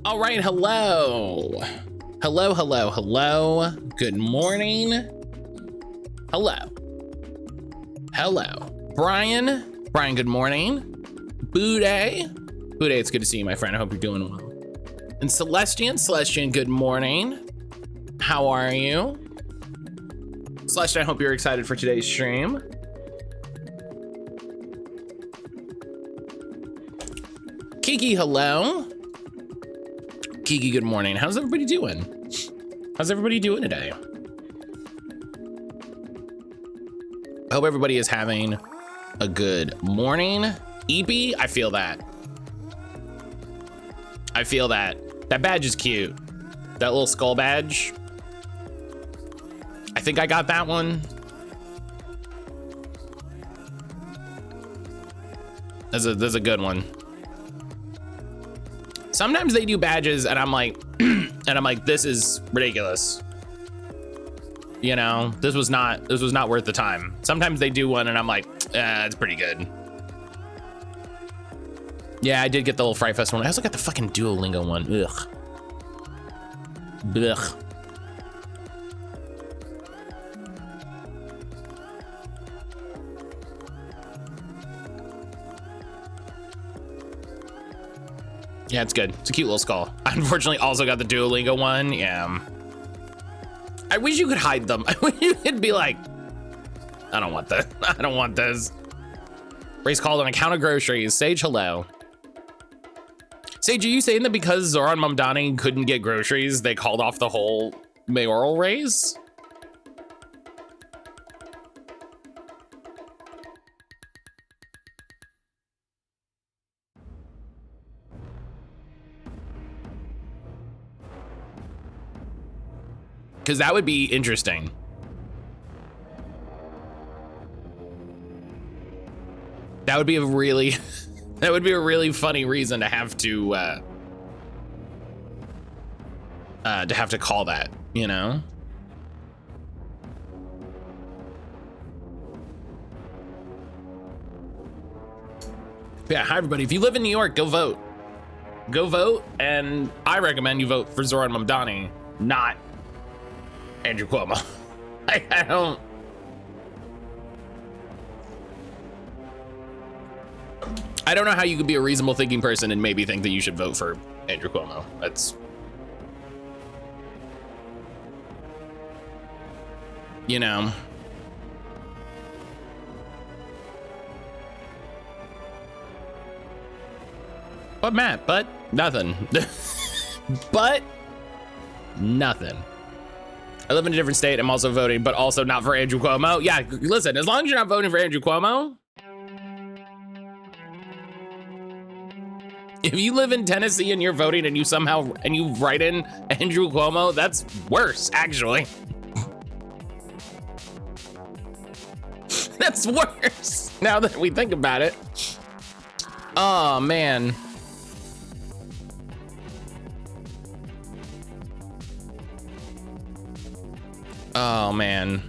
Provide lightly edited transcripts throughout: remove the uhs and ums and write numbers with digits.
All right, hello. Hello, hello, hello. Good morning. Hello. Hello. Brian. Brian, good morning. Bude. Bude, it's good to see you, my friend. I hope you're doing well. And Celestian. Celestian, good morning. How are you? Celestian, I hope you're excited for today's stream. Kiki, hello. Kiki, good morning. How's everybody doing? How's everybody doing today? I hope everybody is having a good morning. EP, I feel that. I feel that. That badge is cute. That little skull badge. I think I got that one. That's a good one. Sometimes they do badges and I'm like, this is ridiculous. You know, this was not worth the time. Sometimes they do one and I'm like, it's pretty good. Yeah, I did get the little Fright Fest one. I also got the fucking Duolingo one. Ugh. Ugh. Yeah, it's good. It's a cute little skull. I unfortunately also got the Duolingo one. Yeah. I wish you could hide them. I wish you could be like, I don't want that. I don't want this. Race called an account of groceries. Sage, hello. Sage, are you saying that because Zoran Mamdani couldn't get groceries, they called off the whole mayoral race? Because that would be interesting. That would be a really, that would be a really funny reason to have to call that, you know? Yeah, hi everybody. If you live in New York, go vote. Go vote, and I recommend you vote for Zoran Mamdani, not Andrew Cuomo. I don't know how you could be a reasonable thinking person and maybe think that you should vote for Andrew Cuomo. That's, you know. But Matt, but nothing. But nothing. I live in a different state. I'm also voting, but also not for Andrew Cuomo. Yeah, listen, as long as you're not voting for Andrew Cuomo, if you live in Tennessee and you're voting and you write in Andrew Cuomo, that's worse, actually. That's worse now that we think about it. Oh, man. Oh, man.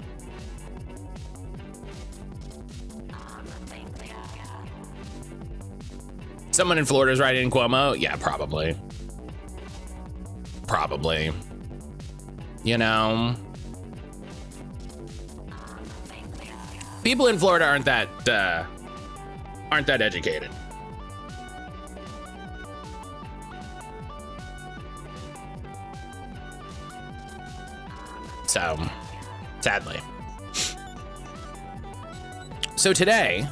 Someone in Florida is writing in Cuomo? Yeah, probably. Probably. You know? People in Florida aren't that educated. So, sadly. So today,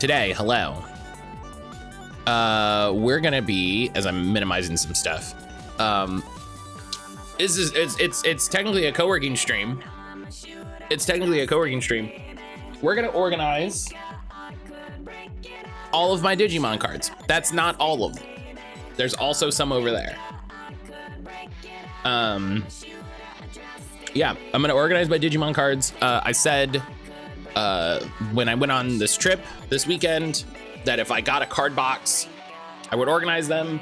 hello. We're gonna be, as I'm minimizing some stuff, it's technically a co-working stream. It's technically a co-working stream. We're gonna organize all of my Digimon cards. That's not all of them. There's also some over there. Yeah, I'm gonna organize my Digimon cards. I said when I went on this trip this weekend that if I got a card box, I would organize them.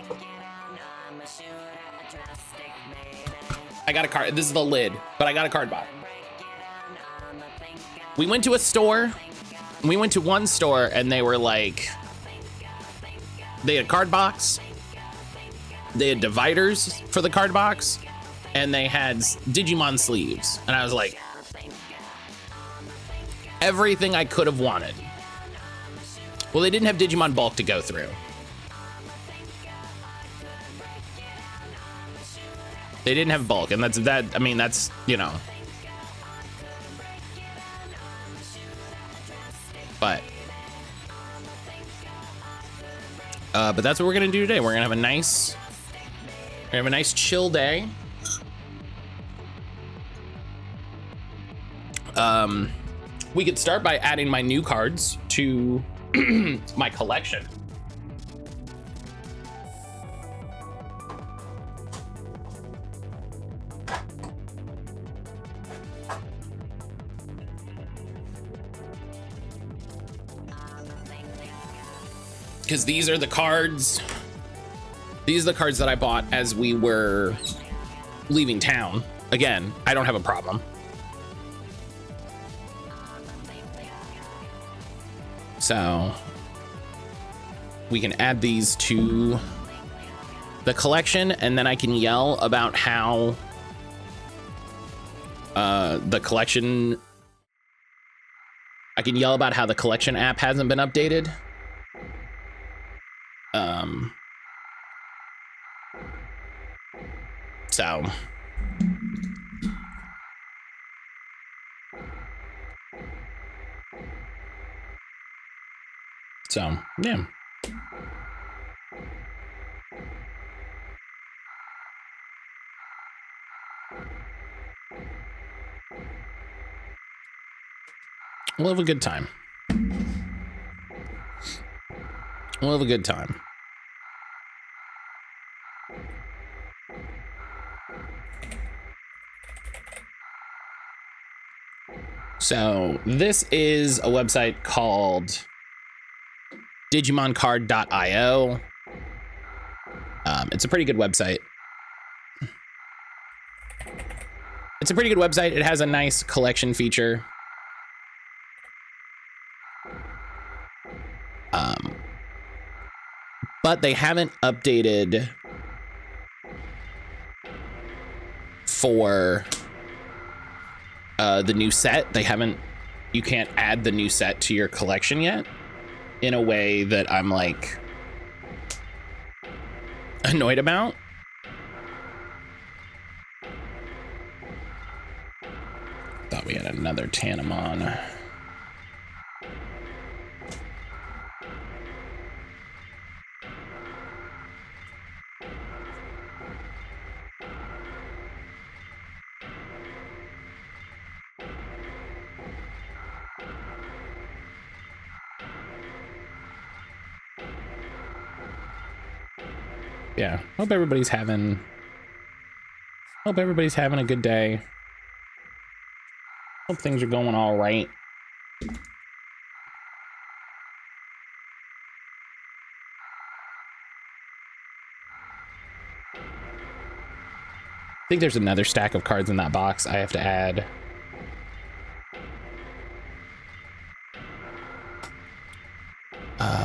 I got a card, this is the lid, but I got a card box. We went to a store, we went to one store and they were like, they had a card box they had dividers for the card box, and they had Digimon sleeves. And I was like, everything I could have wanted. Well, they didn't have Digimon bulk to go through. They didn't have bulk, and that's that. I mean, that's, you know. But that's what we're gonna do today. We're gonna have a nice, chill day. We could start by adding my new cards to my collection. Because these are the cards. These are the cards that I bought as we were leaving town. Again, I don't have a problem. So we can add these to the collection, and then I can yell about how the collection app hasn't been updated. So yeah. We'll have a good time. We'll have a good time. So this is a website called digimoncard.io. It's a pretty good website. It has a nice collection feature. But they haven't updated for the new set. You can't add the new set to your collection yet in a way that I'm like annoyed about. Thought we had another Tanamon. Yeah, hope everybody's having a good day. Hope things are going all right. I think there's another stack of cards in that box I have to add.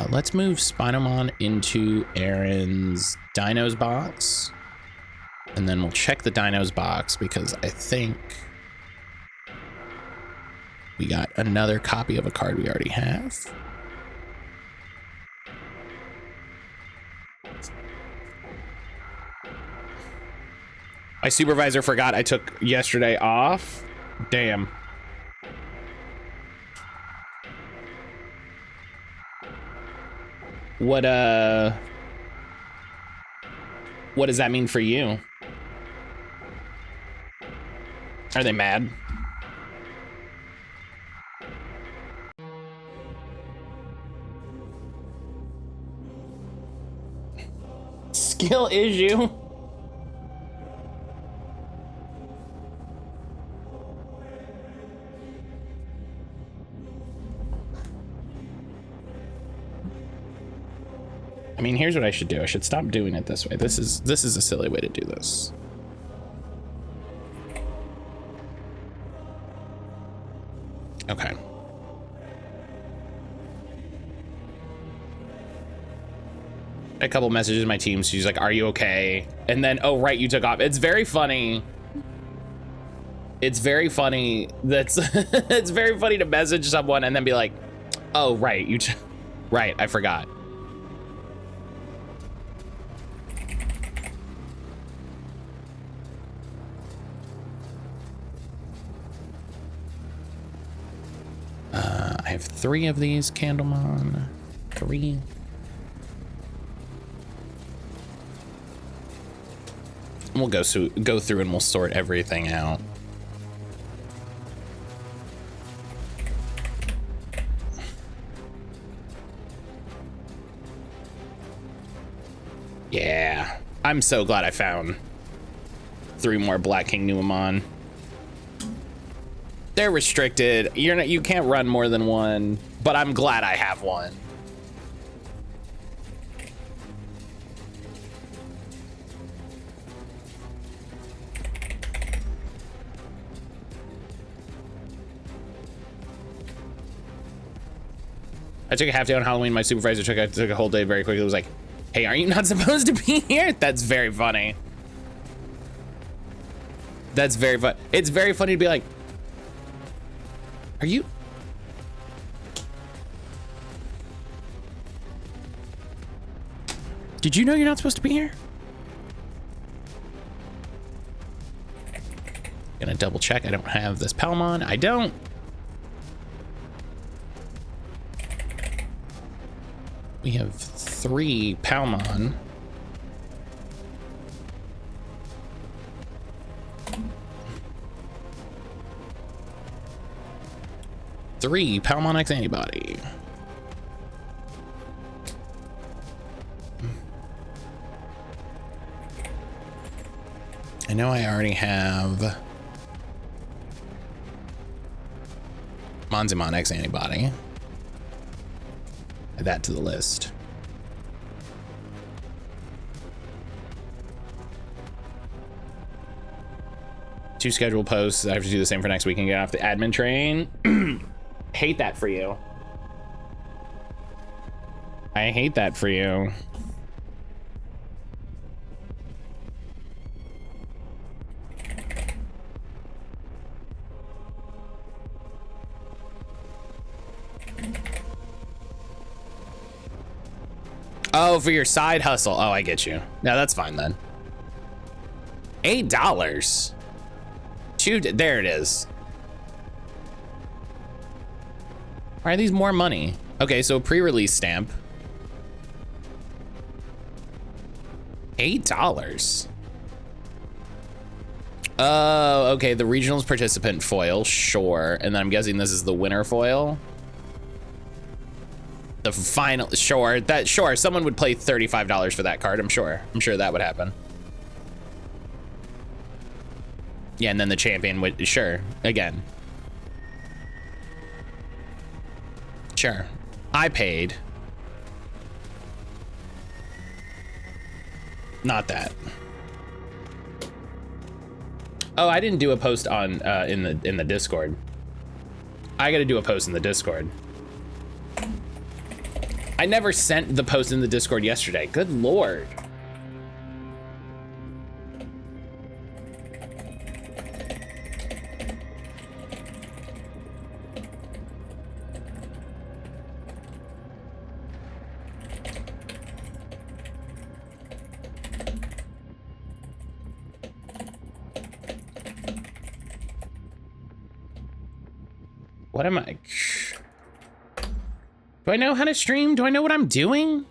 Let's move Spinomon into Aaron's Dinos box. And then we'll check the Dinos box because I think we got another copy of a card we already have. My supervisor forgot I took yesterday off. Damn. What does that mean for you? Are they mad? Skill issue? I mean, here's what I should do. I should stop doing it this way. This is a silly way to do this. Okay. A couple messages in my team. She's like, are you okay? And then, oh, right, you took off. It's very funny. It's very funny. That's it's very funny to message someone and then be like, oh, right, right, I forgot. I have 3 of these Candlemon. 3. We'll go through and we'll sort everything out. Yeah, I'm so glad I found 3 more Black King Nuamon. They're restricted. You can't run more than 1, but I'm glad I have 1. I took a half day on Halloween. My supervisor took a whole day very quickly. It was like, hey, are you not supposed to be here? That's very funny. That's very fun. It's very funny to be like, are you? Did you know you're not supposed to be here? Gonna double check. I don't have this Palmon. I don't. We have 3 Palmon. Three Palmon X antibody. I know I already have Monzimon X antibody. Add that to the list. Two scheduled posts. I have to do the same for next week and get off the admin train. Hate that for you. I hate that for you. Oh, for your side hustle. Oh, I get you. No, that's fine then. $8. Shoot, there it is. Why are these more money? Okay, so pre-release stamp. $8. Oh, okay, the regionals participant foil, sure. And then I'm guessing this is the winner foil. The final, sure, someone would play $35 for that card, I'm sure that would happen. Yeah, and then the champion would, sure, again. Sure, I paid. Not that. Oh, I didn't do a post on in the Discord. I gotta do a post in the Discord. I never sent the post in the Discord yesterday. Good Lord. What am I? Do I know how to stream? Do I know what I'm doing?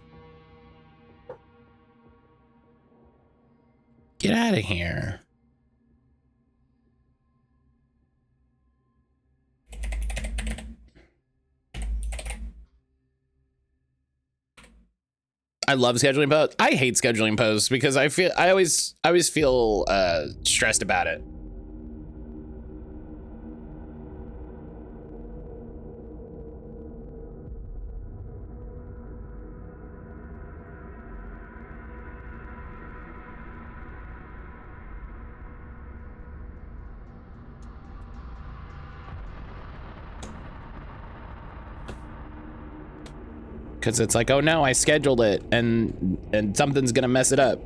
Get out of here. I love scheduling posts. I hate scheduling posts because I always feel stressed about it. Because it's like, oh no, I scheduled it and something's gonna mess it up.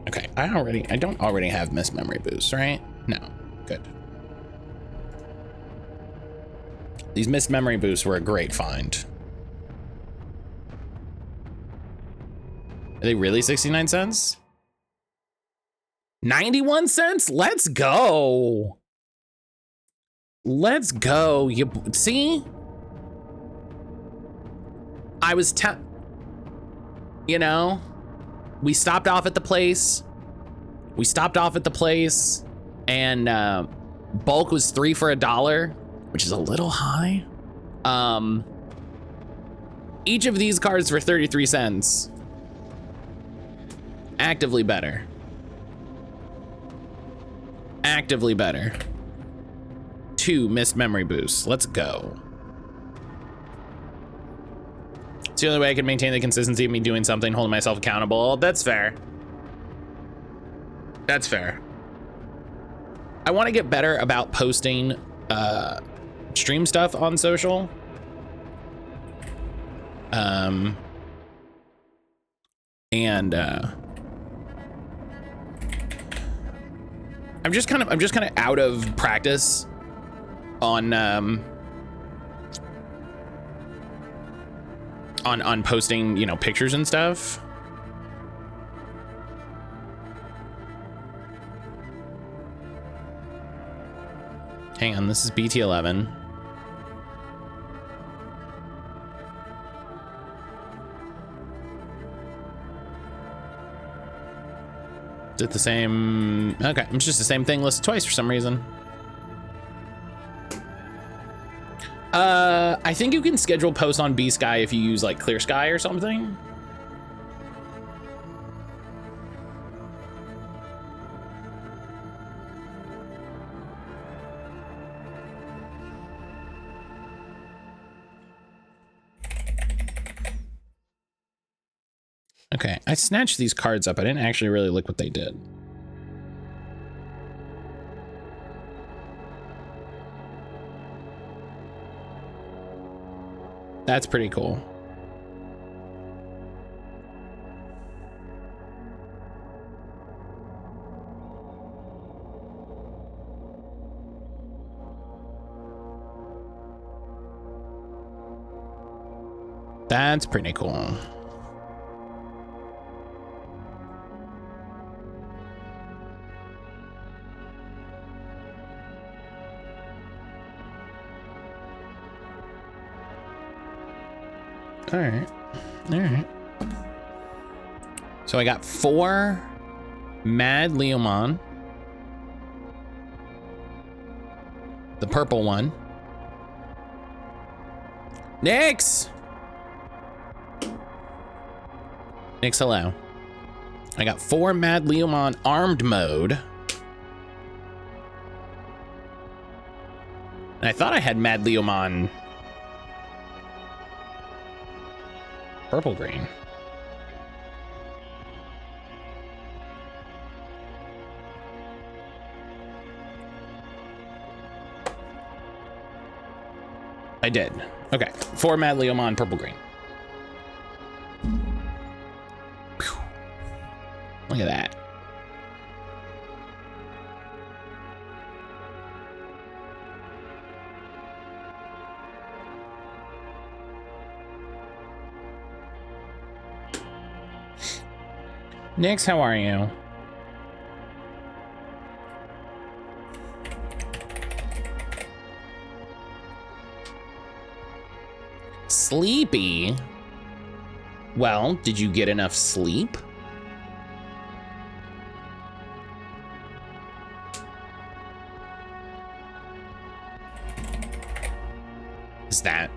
Okay, I don't already have missed memory boosts, right? No, good. These missed memory boosts were a great find. Are they really 69 cents? 91 cents? Let's go. Let's go. You see? I was you know, we stopped off at the place. And bulk was 3 for $1, which is a little high. Each of these cards for 33 cents. Actively better. Actively better. 2 missed memory boosts. Let's go. It's the only way I can maintain the consistency of me doing something, holding myself accountable. That's fair. That's fair. I want to get better about posting stream stuff on social. I'm just kind of out of practice on posting, you know, pictures and stuff. Hang on, this is BT11. Is it the same? Okay, it's just the same thing listed twice for some reason. I think you can schedule posts on B-Sky if you use like Clear Sky or something. Okay, I snatched these cards up. I didn't actually really look what they did. That's pretty cool. That's pretty cool. All right. So I got 4 Mad Leomon. The purple one. Nyx, hello. I got 4 Mad Leomon armed mode. And I thought I had Mad Leomon purple green. I did. Okay, 4 Mad Leomon purple green. Whew. Look at that. Nyx, how are you? Sleepy? Well, did you get enough sleep? Is that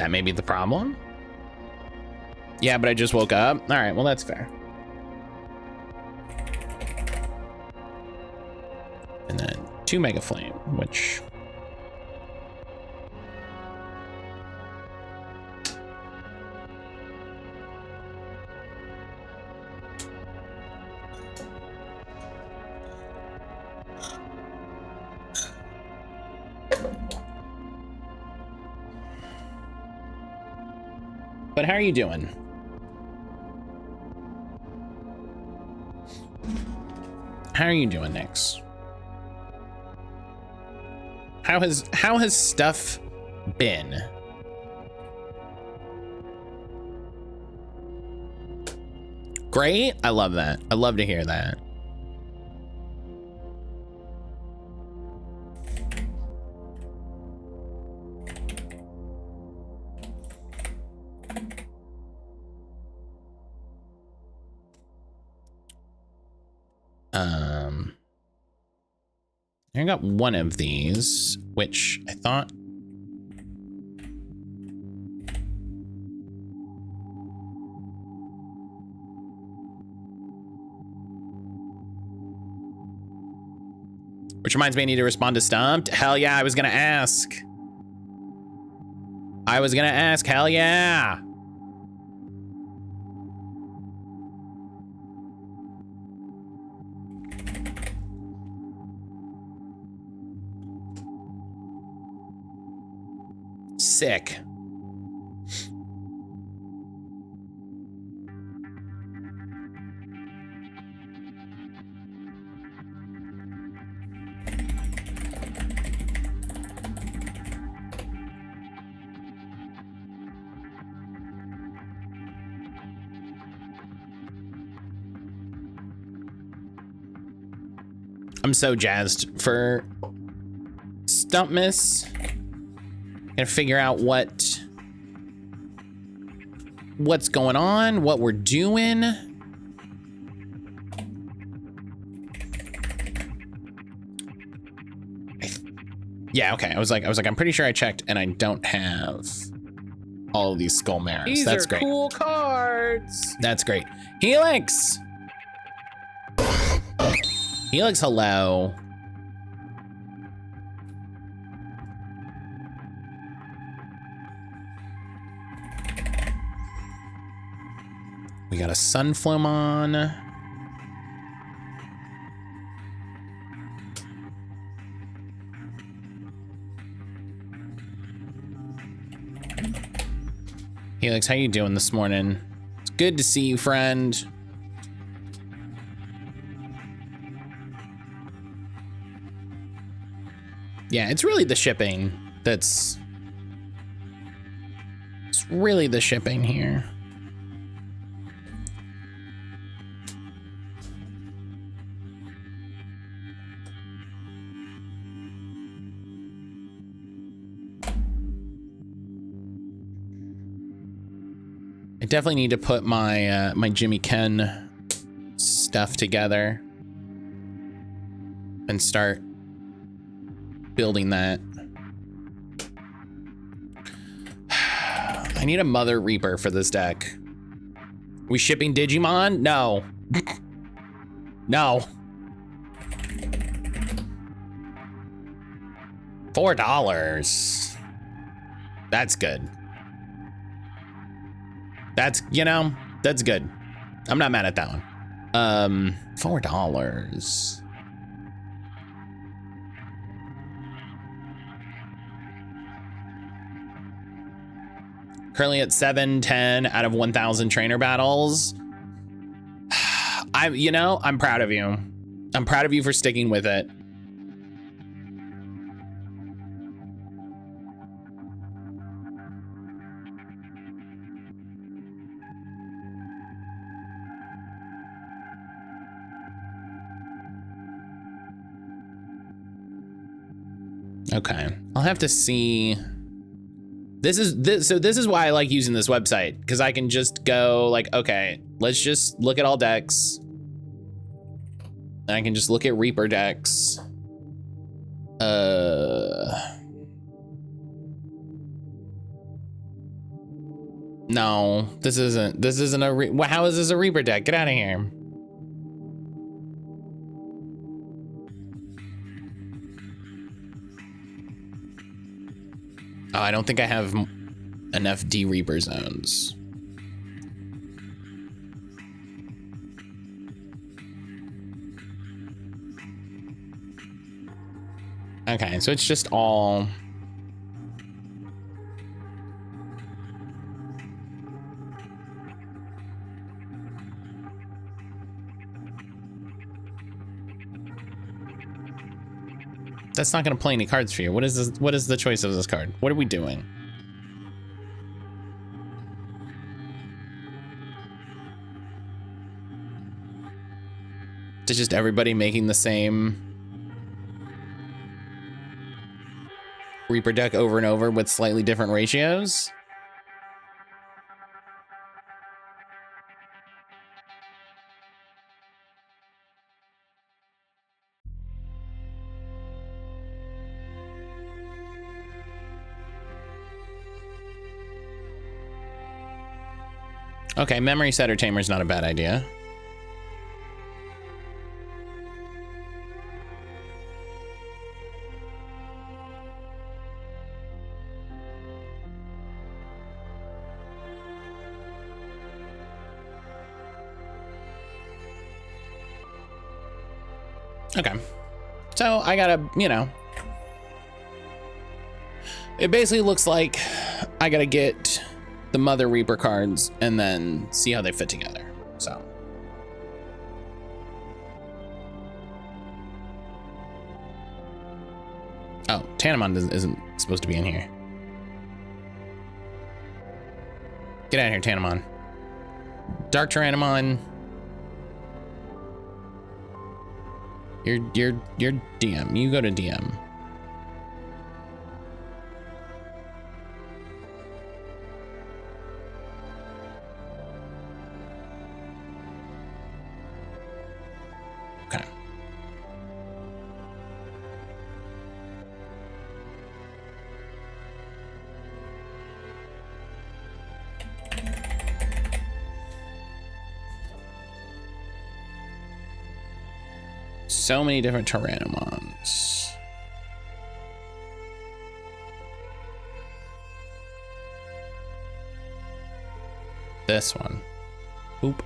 maybe the problem? Yeah, but I just woke up. All right, well, that's fair. And then 2 Mega Flame, which... but how are you doing? How are you doing, Nix? How has stuff been? Great. I love that. I love to hear that. I got one of these, which I thought. Which reminds me, I need to respond to Stumped. Hell yeah, I was gonna ask. Hell yeah. Sick. I'm so jazzed for Stumpmas. Gonna figure out what's going on, what we're doing. Yeah, okay. I was like, I'm pretty sure I checked and I don't have all of these skull mirrors. These That's are great. Cool cards. That's great. Helix. Helix, hello. We got a Sunflomon. Helix, how you doing this morning? It's good to see you, friend. Yeah, it's really the shipping that's... It's really the shipping here. I definitely need to put my my Jimmy Ken stuff together and start building that. I need a Mother Reaper for this deck. We shipping Digimon? No. No. $4. That's good. That's, you know, that's good. I'm not mad at that one. $4. Currently at 710 out of 1,000 trainer battles. I'm proud of you. I'm proud of you for sticking with it. Okay, I'll have to see. This is why I like using this website, because I can just go like, okay, let's just look at all decks. And I can just look at Reaper decks. No, this isn't a how is this a Reaper deck? Get out of here. Oh, I don't think I have enough D-Reaper zones. Okay, so it's just all... That's not going to play any cards for you. What is this? What is the choice of this card? What are we doing? It's just everybody making the same Reaper deck over and over with slightly different ratios. Okay, memory setter tamer is not a bad idea. Okay, so I gotta, you know, it basically looks like I gotta get the Mother Reaper cards and then see how they fit together. So. Oh, Tanamon isn't supposed to be in here. Get out of here, Tanamon. Dark Tyrannomon. You're DM. You go to DM. Okay. So many different Tyrannomons. This one. Oop.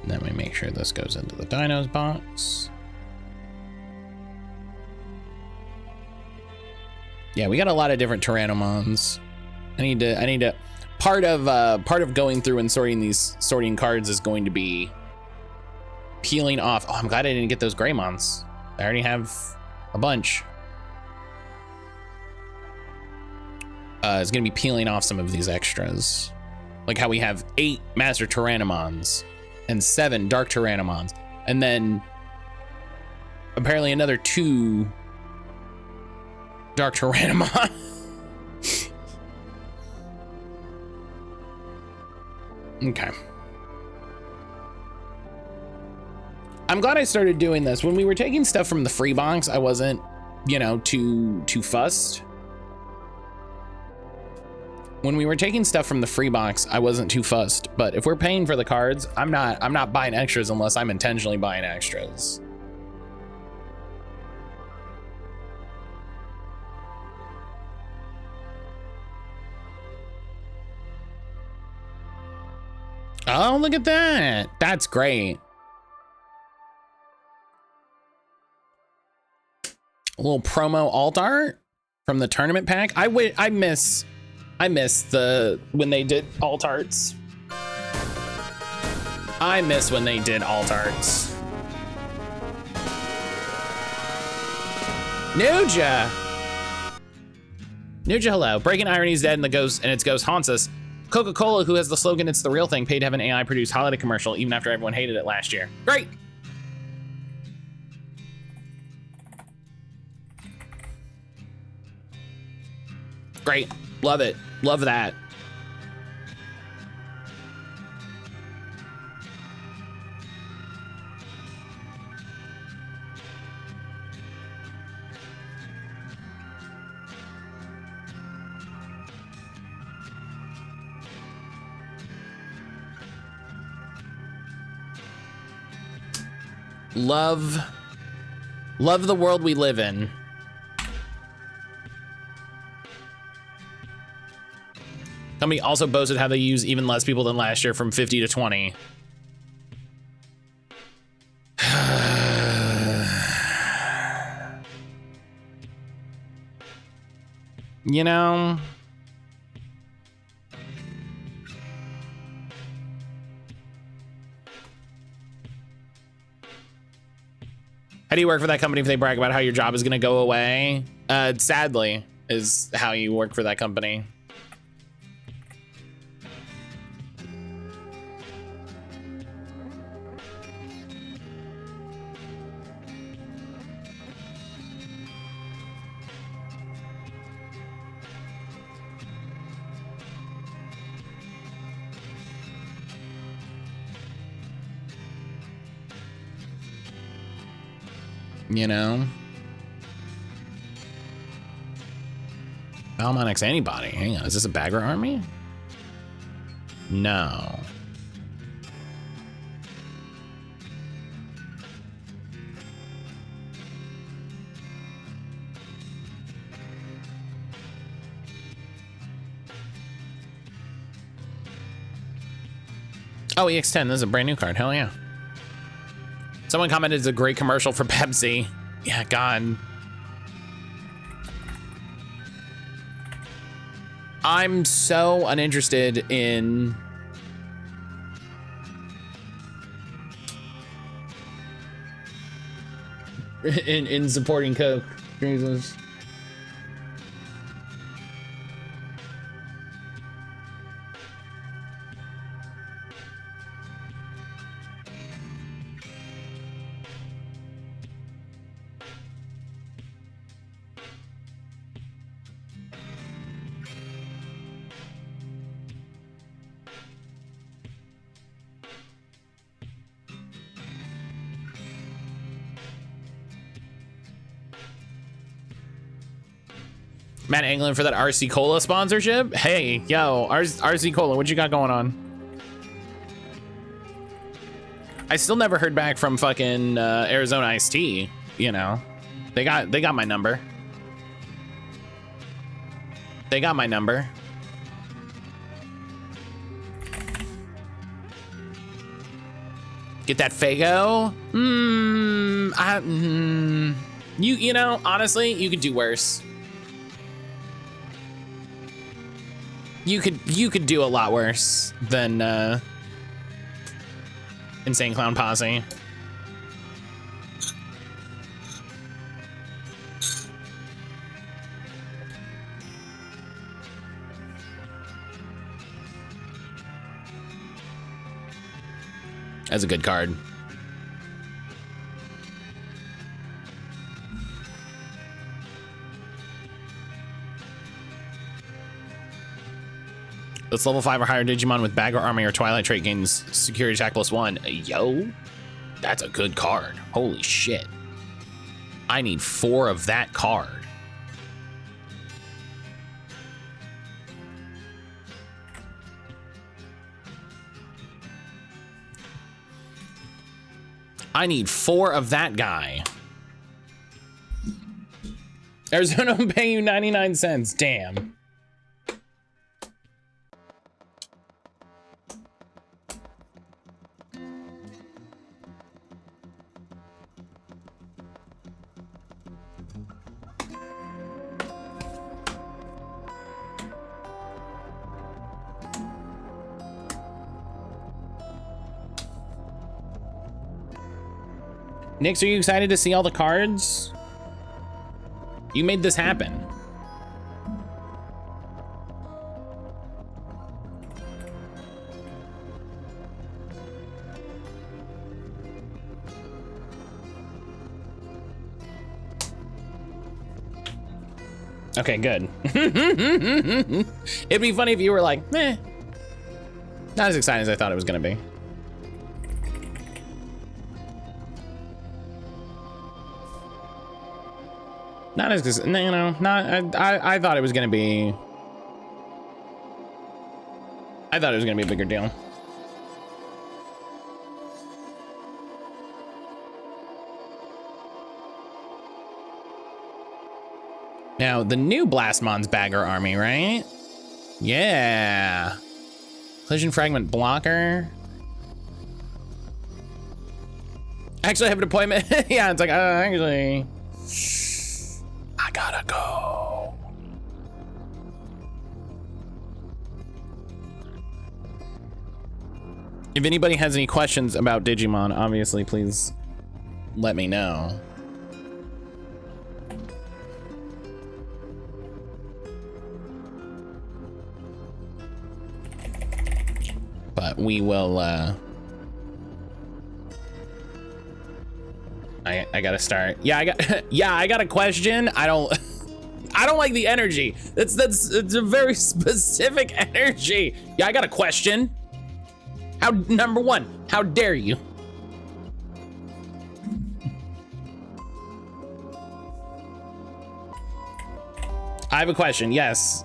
And then we make sure this goes into the dinos box. Yeah, we got a lot of different Tyrannomons. I need to part of going through and sorting cards is going to be peeling off. Oh, I'm glad I didn't get those Greymons. I already have a bunch. It's gonna be peeling off some of these extras. Like how we have 8 Master Tyrannomons and 7 Dark Tyrannomons. And then apparently another 2 Dark Tyrannomon. Okay. I'm glad I started doing this. When we were taking stuff from the free box, I wasn't, you know, too fussed. When we were taking stuff from the free box, I wasn't too fussed. But if we're paying for the cards, I'm not buying extras unless I'm intentionally buying extras. Oh, look at that. That's great. A little promo alt art from the tournament pack. I miss the when they did alt arts. I miss when they did alt arts. Nuja, hello. Breaking Irony's dead and its ghost haunts us. Coca-Cola, who has the slogan "It's the real thing," paid to have an AI produced holiday commercial even after everyone hated it last year. Great. Great. Love it. Love that. Love the world we live in. Company also boasted how they use even less people than last year, from 50 to 20. You know, How do you work for that company if they brag about how your job is gonna go away? Sadly, is how you work for that company. You know? Balmonix anybody. Hang on, is this a bagger army? No. Oh, EX10, this is a brand new card, hell yeah. Someone commented it's a great commercial for Pepsi. Yeah, God. I'm so uninterested in supporting Coke. Jesus. Matt England for that RC Cola sponsorship. Hey, yo, RC Cola, what you got going on? I still never heard back from fucking Arizona Iced Tea. You know, they got my number. They got my number. Get that Fago. You know, honestly, you could do worse. You could do a lot worse than Insane Clown Posse. That's a good card. This level 5 or higher Digimon with Bagger Army or Twilight trait gains security attack +1. Yo, that's a good card. Holy shit. I need 4 of that card. I need 4 of that guy. Arizona will pay you 99 cents. Damn. Nix, are you excited to see all the cards? You made this happen. Okay, good. It'd be funny if you were like, meh. Not as excited as I thought it was gonna be. Not as, you know, not, I thought it was gonna be, I thought it was gonna be a bigger deal. Now, the new Blastmon's Bagger Army, right? Yeah. Collision Fragment Blocker. Actually, I have an appointment. Yeah, it's like, actually, I gotta go. If anybody has any questions about Digimon, obviously, please let me know. but we will, I gotta start. Yeah, I got a question. I don't like the energy. It's a very specific energy. Yeah, I got a question. Number one, how dare you? I have a question, yes.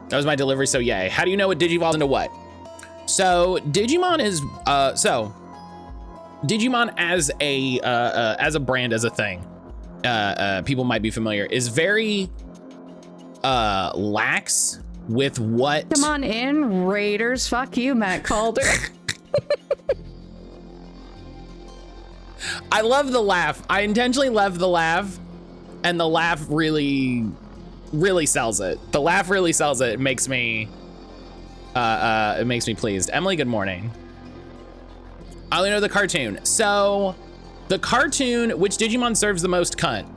That was my delivery, so yay. How do you know what Digivolves into what? So Digimon is, Digimon as a brand, as a thing, people might be familiar, is very lax with what. Come on in, Raiders. Fuck you, Matt Calder. I love the laugh. I intentionally left the laugh, and the laugh really sells it. The laugh really sells it. It makes me pleased. Emily, good morning. I only know the cartoon. So the cartoon, which Digimon serves the most cunt?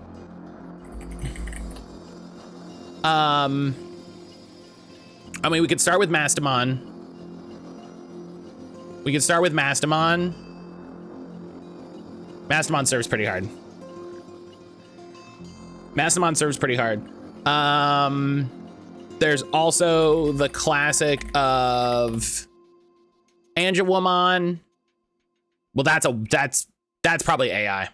I mean, we could start with Mastamon. Mastamon serves pretty hard. There's also the classic of Angewomon. Well, that's probably AI.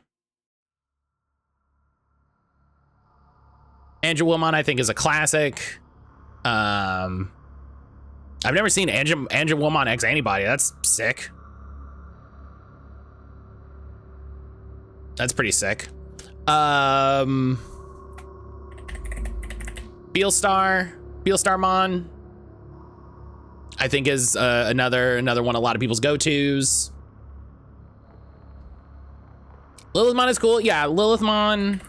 Angewomon, I think, is a classic. I've never seen Angewomon X Anybody. That's sick. That's pretty sick. Beelstarmon, I think, is another one a lot of people's go-tos. Lilithmon is cool. Yeah, Lilithmon.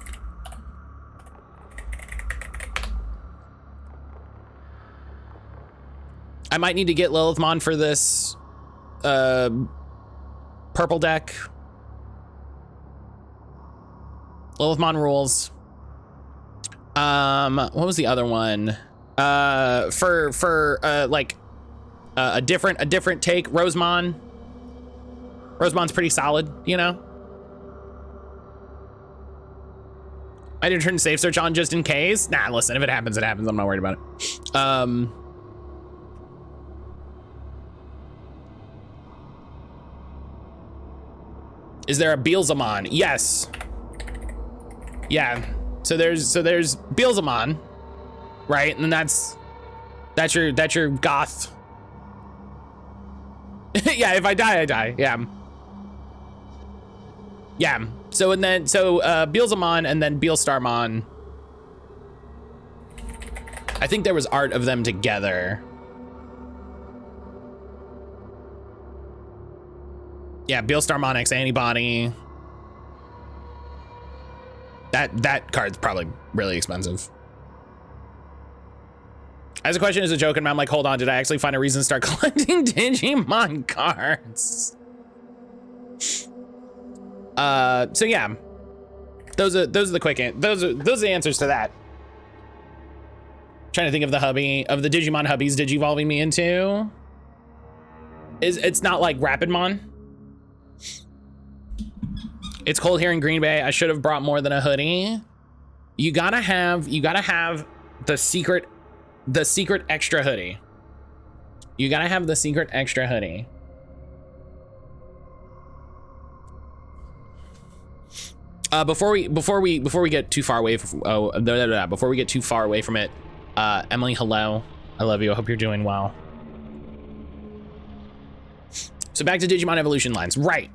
I might need to get Lilithmon for this purple deck. Lilithmon rules. What was the other one? For like a different take, Rosemon. Rosemon's pretty solid, you know. I didn't turn safe search on just in case. Nah, listen, if it happens, it happens. I'm not worried about it. Is there a Beelzemon? Yes. Yeah. So there's Beelzemon, right? And that's your goth. Yeah, if I die, I die. Yeah. Yeah. So Beelzemon and then Beelstarmon. I think there was art of them together. Yeah, Beelstarmon X Antibody. That card's probably really expensive. As a question, is a joke, and I'm like, hold on, did I actually find a reason to start collecting Digimon cards? So yeah, those are the quick those are the answers to that. Trying to think of the Digimon hubbies digivolving me into. It's not like Rapidmon. It's cold here in Green Bay. I should have brought more than a hoodie. You gotta have the secret extra hoodie. You gotta have the secret extra hoodie. Before we get too far away from it, Emily, hello. I love you. I hope you're doing well. So back to Digimon evolution lines. Right.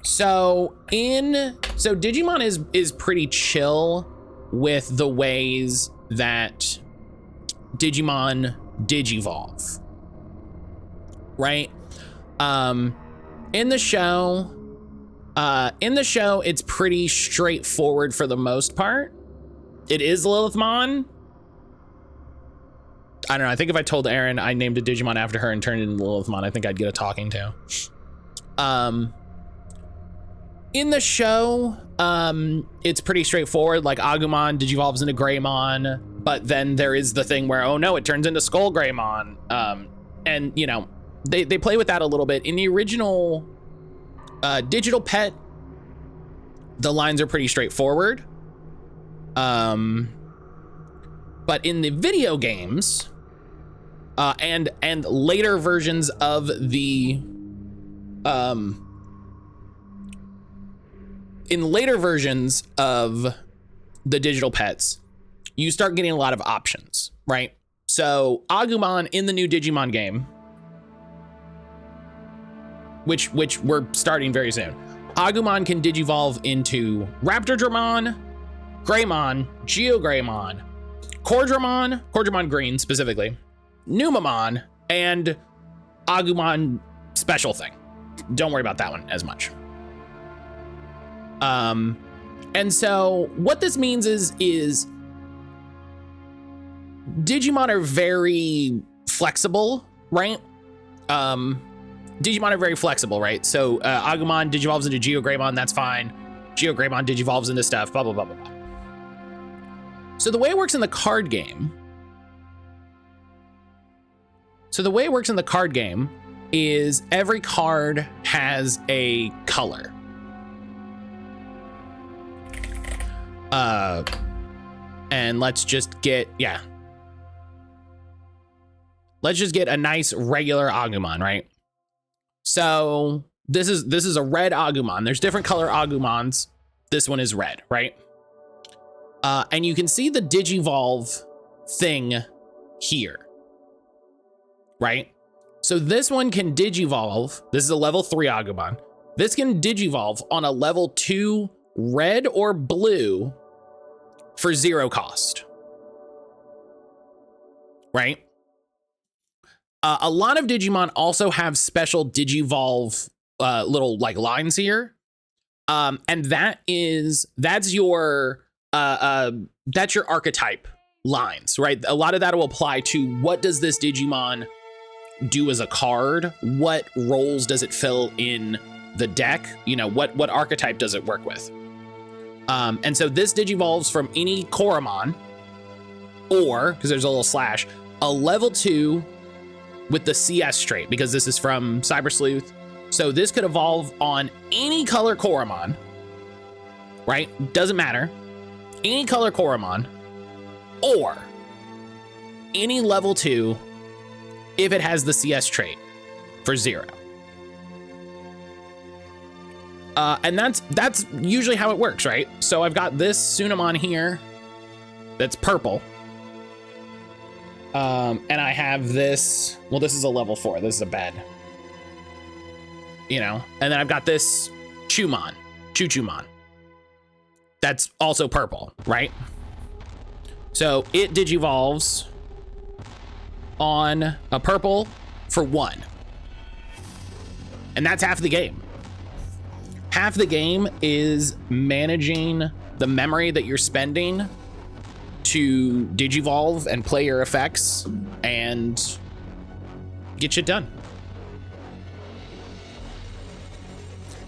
So Digimon is pretty chill with the ways that Digimon digivolve. Right? In the show, it's pretty straightforward for the most part. It is Lilithmon. I don't know. I think if I told Erin I named a Digimon after her and turned it into Lilithmon, I think I'd get a talking to. In the show, it's pretty straightforward. Like Agumon digivolves into Greymon, but then there is the thing where, oh no, it turns into Skull Greymon. And you know, they play with that a little bit. In the original digital pet, the lines are pretty straightforward. But in the video games, and later versions of the in later versions of the digital pets, you start getting a lot of options, right? So Agumon in the new Digimon game, which we're starting very soon, Agumon can digivolve into Raptordramon, Greymon, Geogreymon, Cordramon Green specifically, Numamon, and Agumon special thing. Don't worry about that one as much. And so what this means is Digimon are very flexible, right? Digimon are very flexible, right? So Agumon digivolves into Geogreymon, that's fine. Geogreymon digivolves into stuff, blah, blah, blah, blah, blah. So the way it works in the card game, is every card has a color. And let's just get a nice regular Agumon, right? So this is a red Agumon. There's different color Agumons. This one is red, right? And you can see the digivolve thing here, right? So this one can digivolve. This is a level 3 Agumon. This can digivolve on a level 2 red or blue for 0 cost, right? A lot of Digimon also have special digivolve little like lines here, and that's your archetype lines, right? A lot of that will apply to what does this Digimon do as a card? What roles does it fill in the deck? You know, what archetype does it work with? And so this digivolves from any Koromon, or, because there's a little slash, a level 2 with the CS trait, because this is from Cyber Sleuth. So this could evolve on any color Koromon, right? Doesn't matter. Any color Koromon, or any level 2 if it has the CS trait for 0. And that's usually how it works, right? So I've got this Sunamon here that's purple. And I have this, well, this is a level 4. This is a bad, you know, and then I've got this Chumon, that's also purple, right? So it digivolves on a purple for 1. And that's half the game. Half the game is managing the memory that you're spending to digivolve and play your effects and get shit done.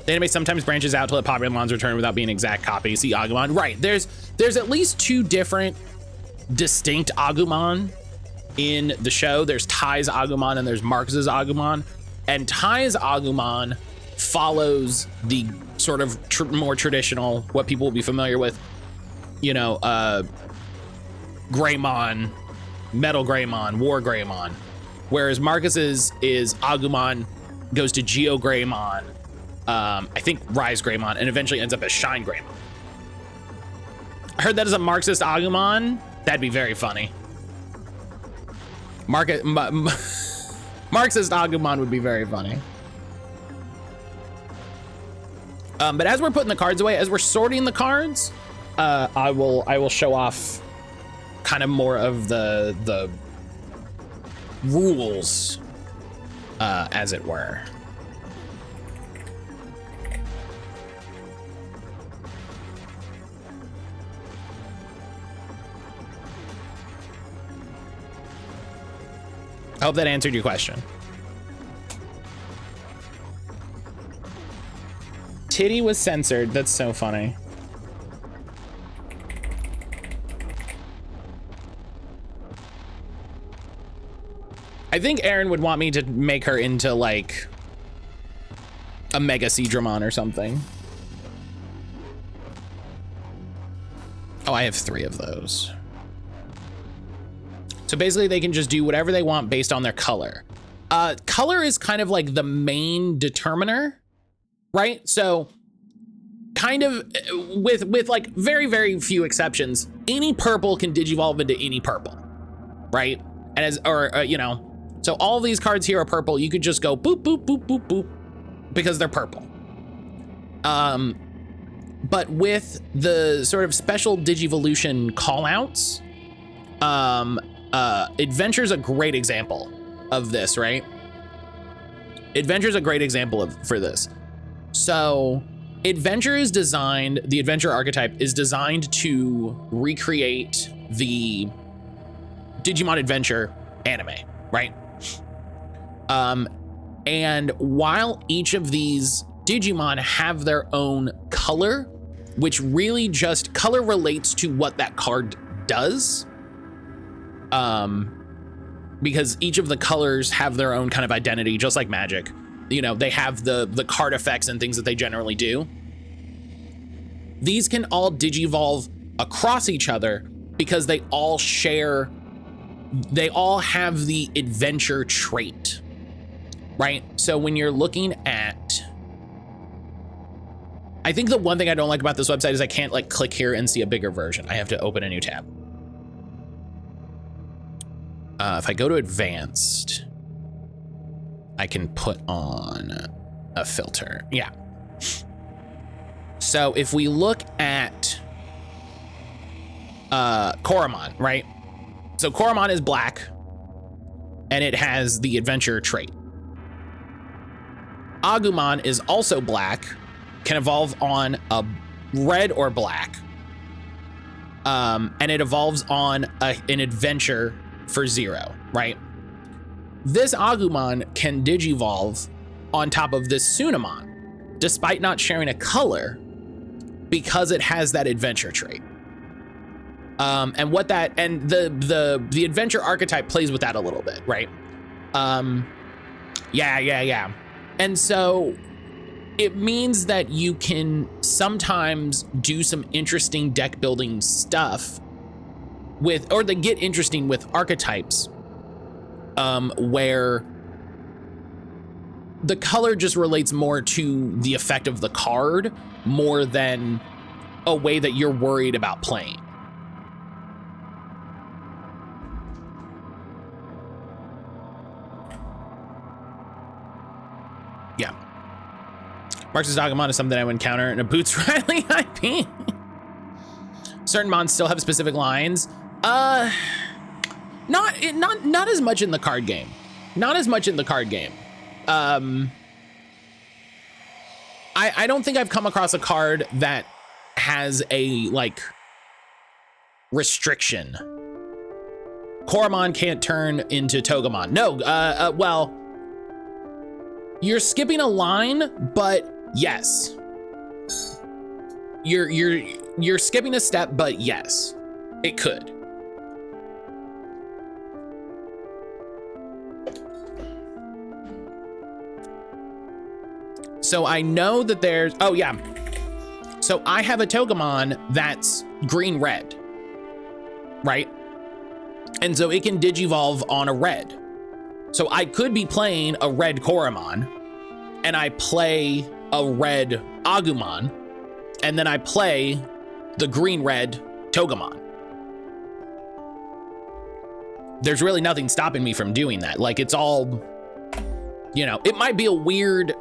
The anime sometimes branches out to let popular Mons return without being an exact copy. See Agumon, right? There's at least 2 different distinct Agumon in the show. There's Tai's Agumon and there's Marcus's Agumon. And Tai's Agumon follows the sort of more traditional, what people will be familiar with, you know, Greymon, Metal Greymon, War Greymon. Whereas Marcus's is Agumon goes to Geo Greymon, I think Rise Greymon, and eventually ends up as Shine Greymon. I heard that as a Marxist Agumon. That'd be very funny. Marxist Agumon would be very funny. But as we're putting the cards away, as we're sorting the cards, I will show off kind of more of the rules, as it were. I hope that answered your question. Titty was censored. That's so funny. I think Aaron would want me to make her into like a Mega Seadramon or something. Oh, I have 3 of those. So basically they can just do whatever they want based on their color. Color is kind of like the main determiner, right? So kind of with like very, very few exceptions, any purple can digivolve into any purple, right? And you know, so all these cards here are purple. You could just go boop, boop, boop, boop, boop, because they're purple. But with the sort of special Digivolution callouts, Adventure's a great example of this, right? Adventure's a great example for this. So Adventure is designed, the Adventure archetype is designed to recreate the Digimon Adventure anime, right? And while each of these Digimon have their own color, which really just color relates to what that card does, because each of the colors have their own kind of identity, just like Magic. You know, they have the card effects and things that they generally do. These can all digivolve across each other because they all have the adventure trait, right? So when you're looking at, I think the one thing I don't like about this website is I can't like click here and see a bigger version. I have to open a new tab. If I go to advanced, I can put on a filter. Yeah. So if we look at Koromon, right? So Koromon is black and it has the adventure trait. Agumon is also black, can evolve on a red or black. And it evolves on an adventure for 0, right? This Agumon can digivolve on top of this Sunamon, despite not sharing a color, because it has that adventure trait. And what that, and the adventure archetype plays with that a little bit, right? Yeah. And so it means that you can sometimes do some interesting deck building stuff with, or they get interesting with archetypes, where the color just relates more to the effect of the card more than a way that you're worried about playing. Yeah. Marx's Agumon is something I would encounter in a Boots Riley IP. Certain mons still have specific lines. Not as much in the card game. Not as much in the card game. I don't think I've come across a card that has a like restriction. Koromon can't turn into Togemon. No, well, you're skipping a line, but yes. You're skipping a step, but yes, it could. So I know that there's, oh yeah. So I have a Togemon that's green-red, right? And so it can digivolve on a red. So I could be playing a red Koromon and I play a red Agumon and then I play the green-red Togemon. There's really nothing stopping me from doing that. Like it's all, you know, it might be a weird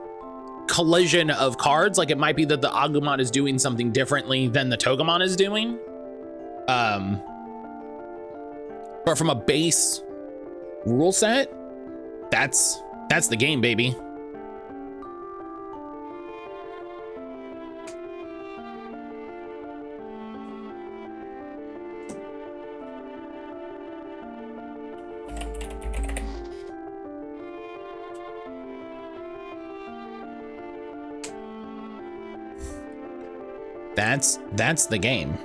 collision of cards. Like it might be that the Agumon is doing something differently than the Togemon is doing. But from a base rule set, that's the game, baby. That's the game.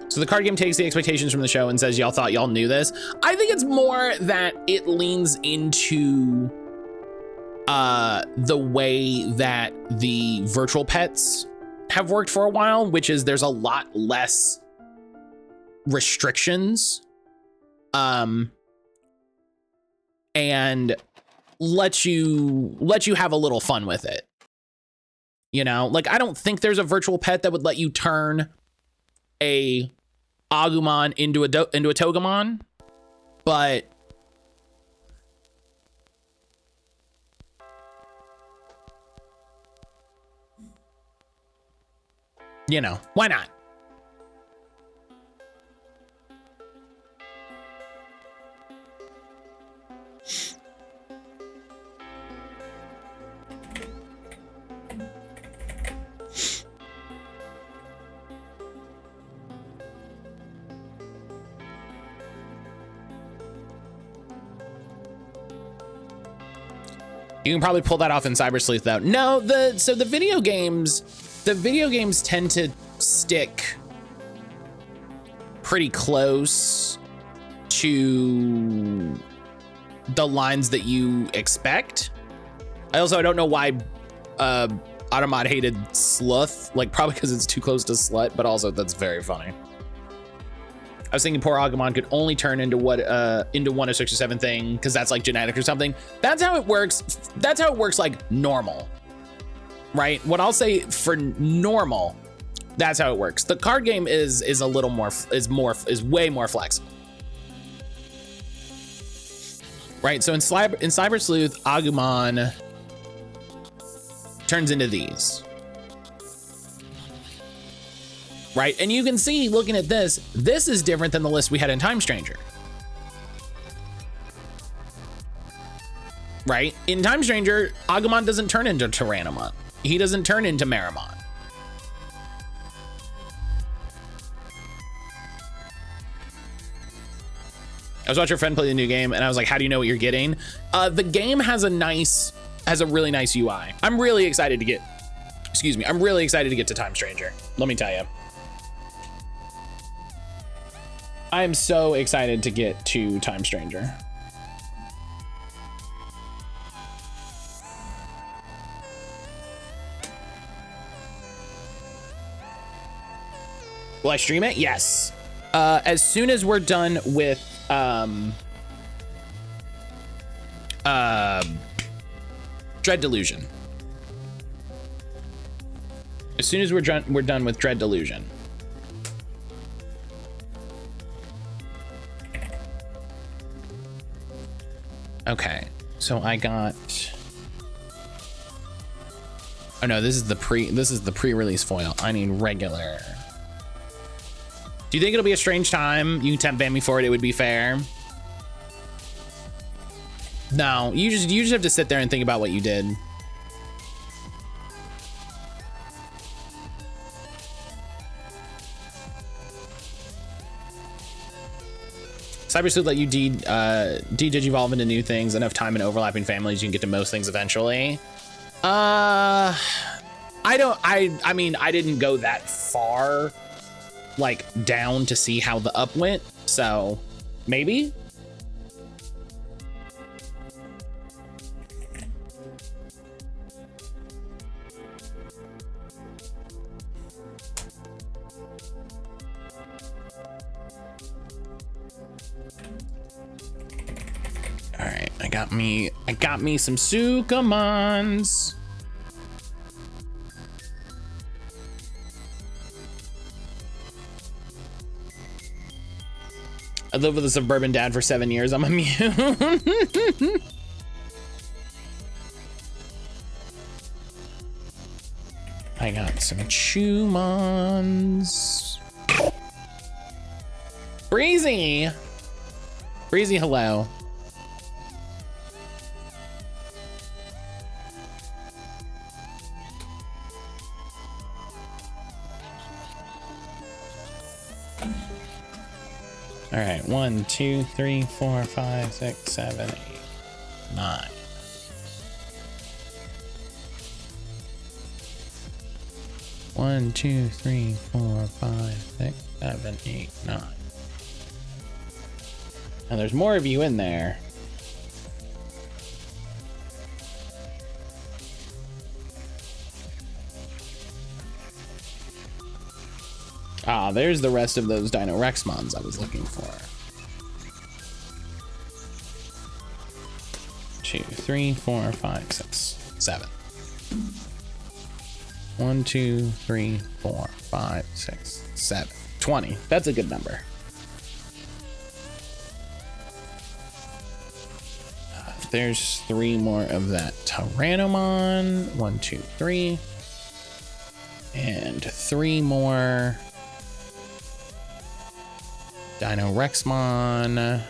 So the card game takes the expectations from the show and says, y'all thought y'all knew this. I think it's more that it leans into the way that the virtual pets have worked for a while, which is there's a lot less restrictions, and let you have a little fun with it. You know, like I don't think there's a virtual pet that would let you turn a Agumon into a Togemon, but you know, why not? You can probably pull that off in Cyber Sleuth though. No, the video games tend to stick pretty close to the lines that you expect. I don't know why Automod hated Sleuth, like probably because it's too close to Slut, but also that's very funny. I was thinking poor Agumon could only turn into one of 6 or 7 thing because that's like genetic or something. That's how it works. That's how it works like normal, right? What I'll say for normal, that's how it works. The card game is a little more, is way more flexible. Right, so in Cyber Sleuth, Agumon turns into these. Right, and you can see looking at this is different than the list we had in Time Stranger. Right, in Time Stranger, Agumon doesn't turn into Tyrannomon. He doesn't turn into Marimon. I was watching a friend play the new game and I was like, how do you know what you're getting? The game has a really nice UI. I'm really excited to get to Time Stranger. Let me tell you. I am so excited to get to Time Stranger. Will I stream it? Yes. As soon as we're done with Dread Delusion. As soon as we're done with Dread Delusion. Okay, so I got. Oh no, this is the pre-release foil. I need regular. Do you think it'll be a strange time? You can temp ban me for it. It would be fair. No, you just have to sit there and think about what you did. Cyber Sleuth let you de-digivolve into new things, enough time and overlapping families, you can get to most things eventually. I mean, I didn't go that far, like, down to see how the up went, so maybe? All right, I got me some Sukamons. I lived with a suburban dad for 7 years. I'm immune. I got some Chumons. Breezy. Breezy, hello. All right, 1, 2, 3, 4, 5, 6, 7, 8, 9. 1, 2, 3, 4, 5, 6, 7, 8, 9. And there's more of you in there. Ah, there's the rest of those Dino Rexmons I was looking for. 2, 3, 4, 5, 6, 7. 1, 2, 3, 4, 5, 6, 7. 20. That's a good number. There's 3 more of that Tyrannomon. 1, 2, 3. And 3 more Dino Rexmon.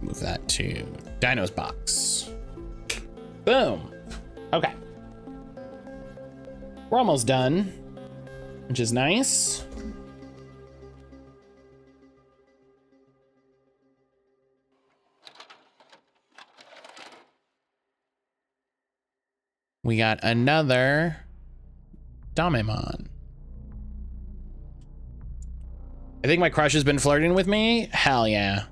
Move that to Dino's box. Boom. Okay. We're almost done, which is nice. We got another Digimon. I think my crush has been flirting with me. Hell yeah.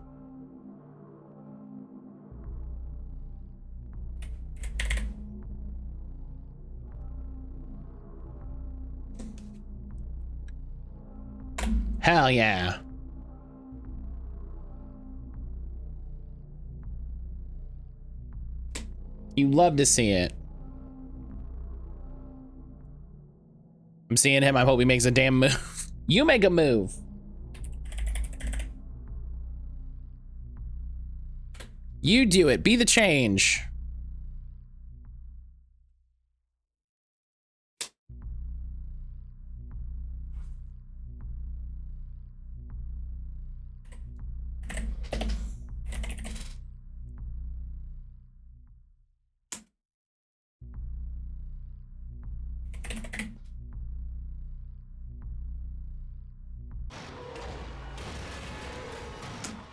Hell yeah. You love to see it. I'm seeing him. I hope he makes a damn move. You make a move. You do it. Be the change.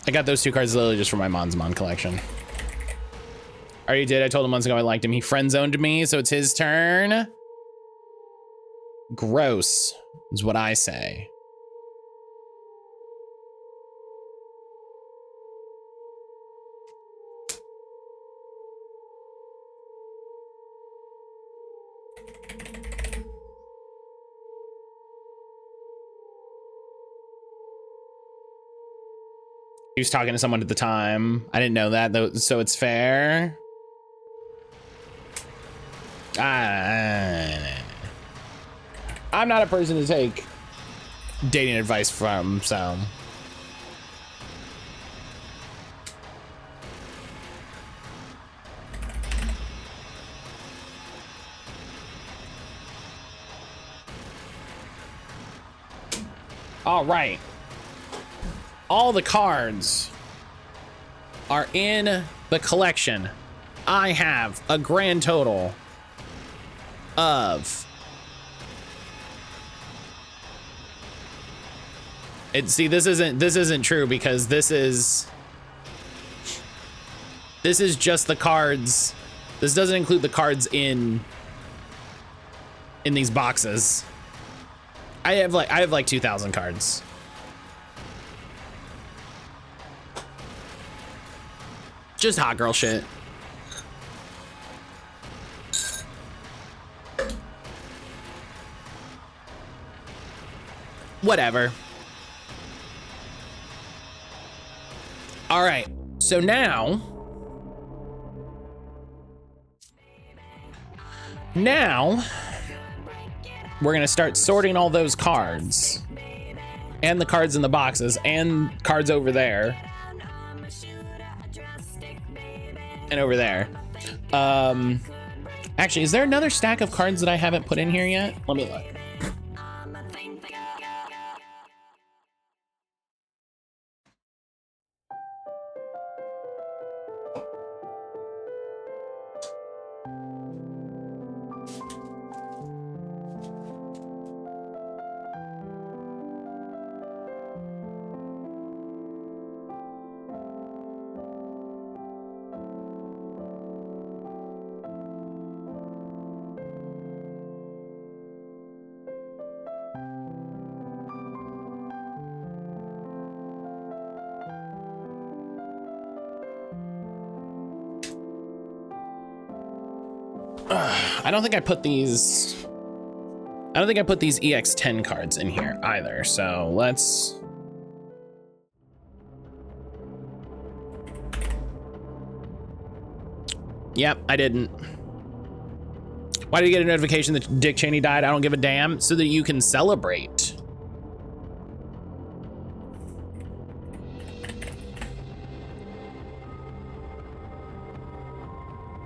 I got those 2 cards literally just for my Monsmon collection. I already did. I told him months ago I liked him. He friend zoned me, so it's his turn. Gross is what I say. He was talking to someone at the time. I didn't know that, though, so it's fair. I'm not a person to take dating advice from, so. All right. All the cards are in the collection. I have a grand total of see, this isn't true because this is just the cards. This doesn't include the cards in these boxes. I have like 2,000 cards. Just hot girl shit. Whatever. All right, so now we're gonna start sorting all those cards and the cards in the boxes and cards over there and over there. Actually, is there another stack of cards that I haven't put in here yet? Let me look. I don't think I put these. I don't think I put these EX10 cards in here either. So let's. Yep, I didn't. Why did you get a notification that Dick Cheney died? I don't give a damn. So that you can celebrate.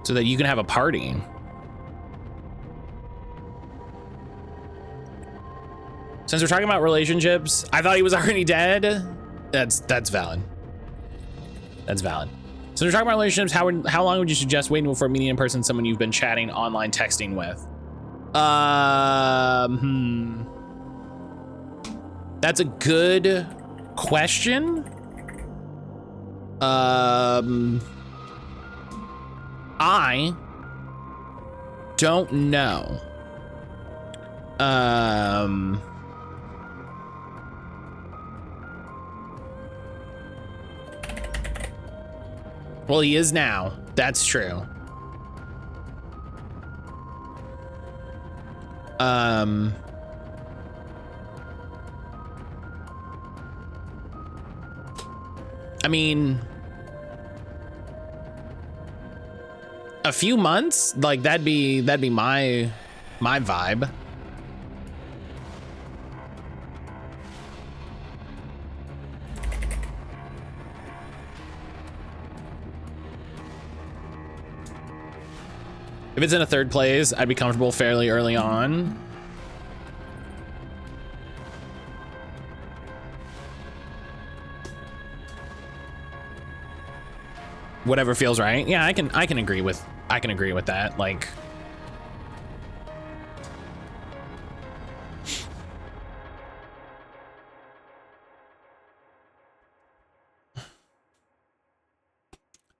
So that you can have a party. Since we're talking about relationships, I thought he was already dead. That's valid. That's valid. So we're talking about relationships. How long would you suggest waiting for meeting in person someone you've been chatting online, texting with? That's a good question. I don't know. Well, he is now. That's true. I mean, a few months, like that'd be my vibe. If it's in a third place, I'd be comfortable fairly early on. Whatever feels right. Yeah, I can agree with that. Like,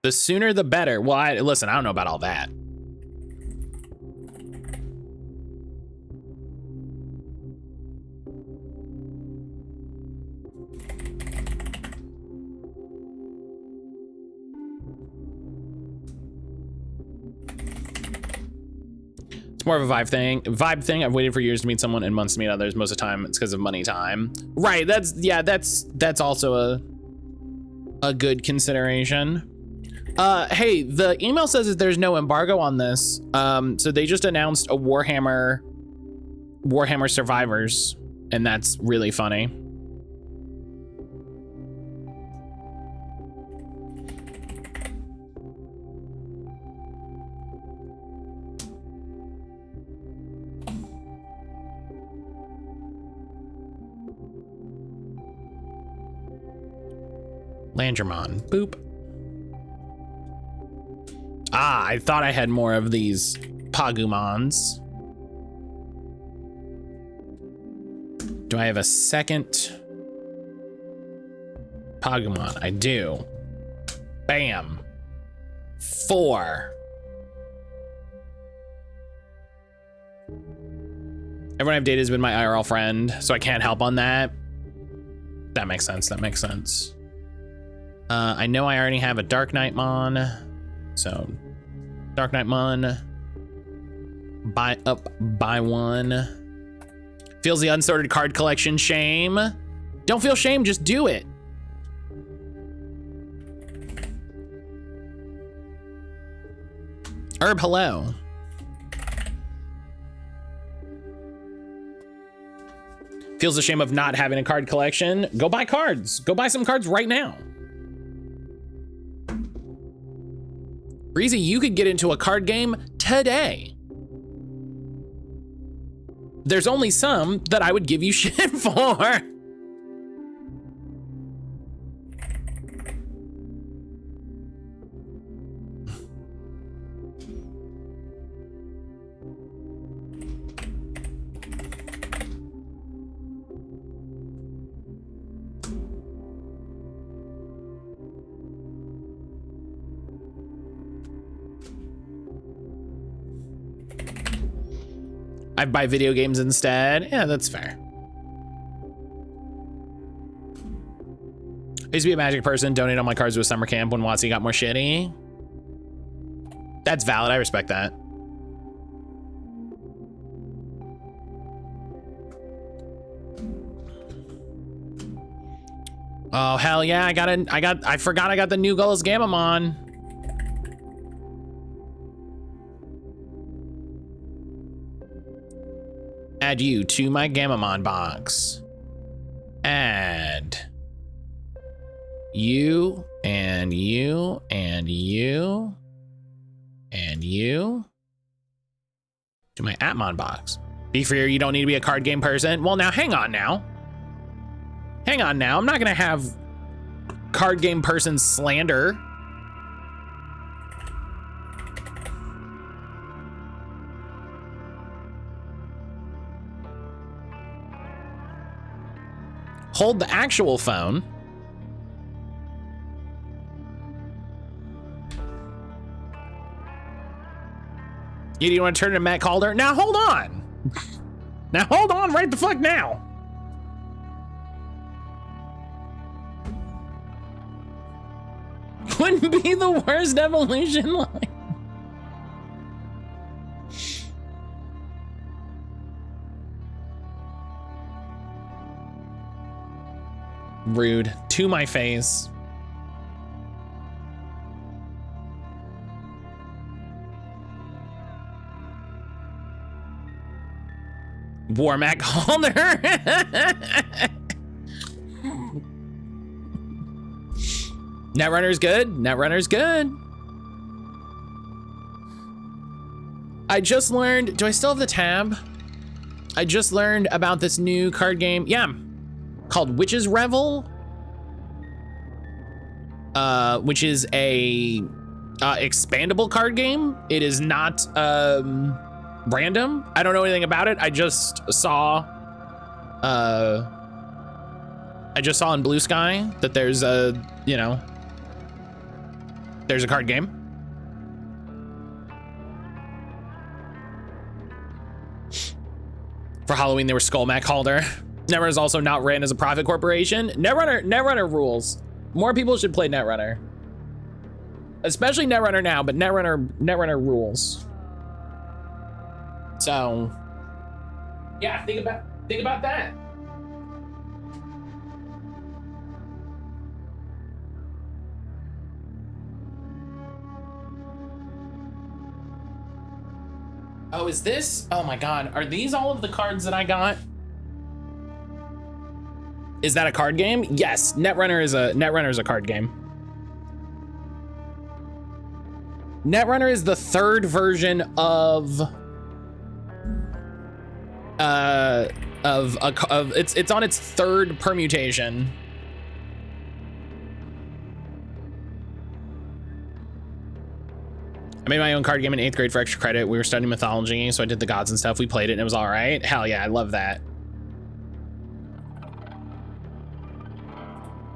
the sooner the better. Well, listen, I don't know about all that. It's more of a vibe thing. I've waited for years to meet someone and months to meet others. Most of the time it's because of money time. Right, that's also a good consideration. Hey, the email says that there's no embargo on this. So they just announced a Warhammer Survivors, and that's really funny. Landramon, boop. Ah, I thought I had more of these Pagumons. Do I have a second Pagumon? I do. Bam. 4. Everyone I've dated has been my IRL friend, so I can't help on that. That makes sense. That makes sense. I know I already have a Dark Knight Mon, so Dark Knight Mon, buy one. Feels the unsorted card collection shame. Don't feel shame, just do it. Herb, hello. Feels the shame of not having a card collection. Go buy cards. Go buy some cards right now. Breezy, you could get into a card game today. There's only some that I would give you shit for. I buy video games instead. Yeah, that's fair. I used to be a Magic person, donate all my cards to a summer camp when WotC got more shitty. That's valid, I respect that. Oh, hell yeah, I forgot I got the new Gullis Gamamon. Add you to my Gamamon box. Add you and you and you and you to my Atmon box. Be fair, you don't need to be a card game person. Well, now hang on now. Hang on now. I'm not gonna have card game person slander. Hold the actual phone. You want to turn to Matt Calder? Now hold on. Now hold on right the fuck now. Wouldn't be the worst evolution line. Rude. To my face. War Mac Holder. Netrunner's good. Netrunner's good. I just learned, do I still have the tab? I just learned about this new card game. Yeah. Called Witch's Revel. Which is a expandable card game. It is not random. I don't know anything about it. I just saw in Blue Sky that there's a, you know, there's a card game. For Halloween, there was Skull Mac Calder. Netrunner is also not ran as a profit corporation. Netrunner rules. More people should play Netrunner. Especially Netrunner now, but Netrunner rules. So, yeah, think about that. Oh, is this? Oh my God, are these all of the cards that I got? Is that a card game? Yes, Netrunner is a card game. Netrunner is the third version of it's on its third permutation. I made my own card game in 8th grade for extra credit. We were studying mythology, so I did the gods and stuff. We played it and it was all right. Hell yeah, I love that.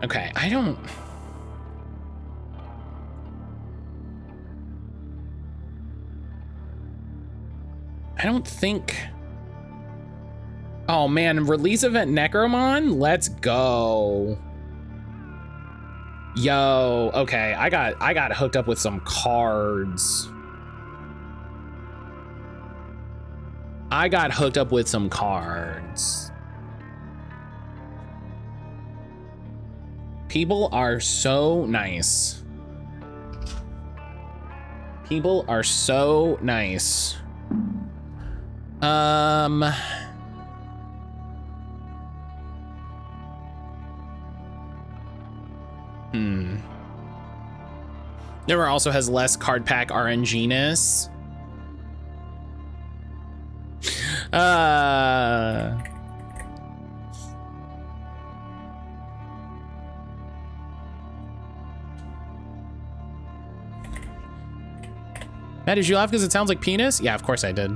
Okay, I don't think. Oh man, release event Necromon? Let's go. Yo, okay, I got hooked up with some cards. I got hooked up with some cards. People are so nice. People are so nice. Never also has less card pack RNG-ness. Matt, did you laugh because it sounds like penis? Yeah, of course I did.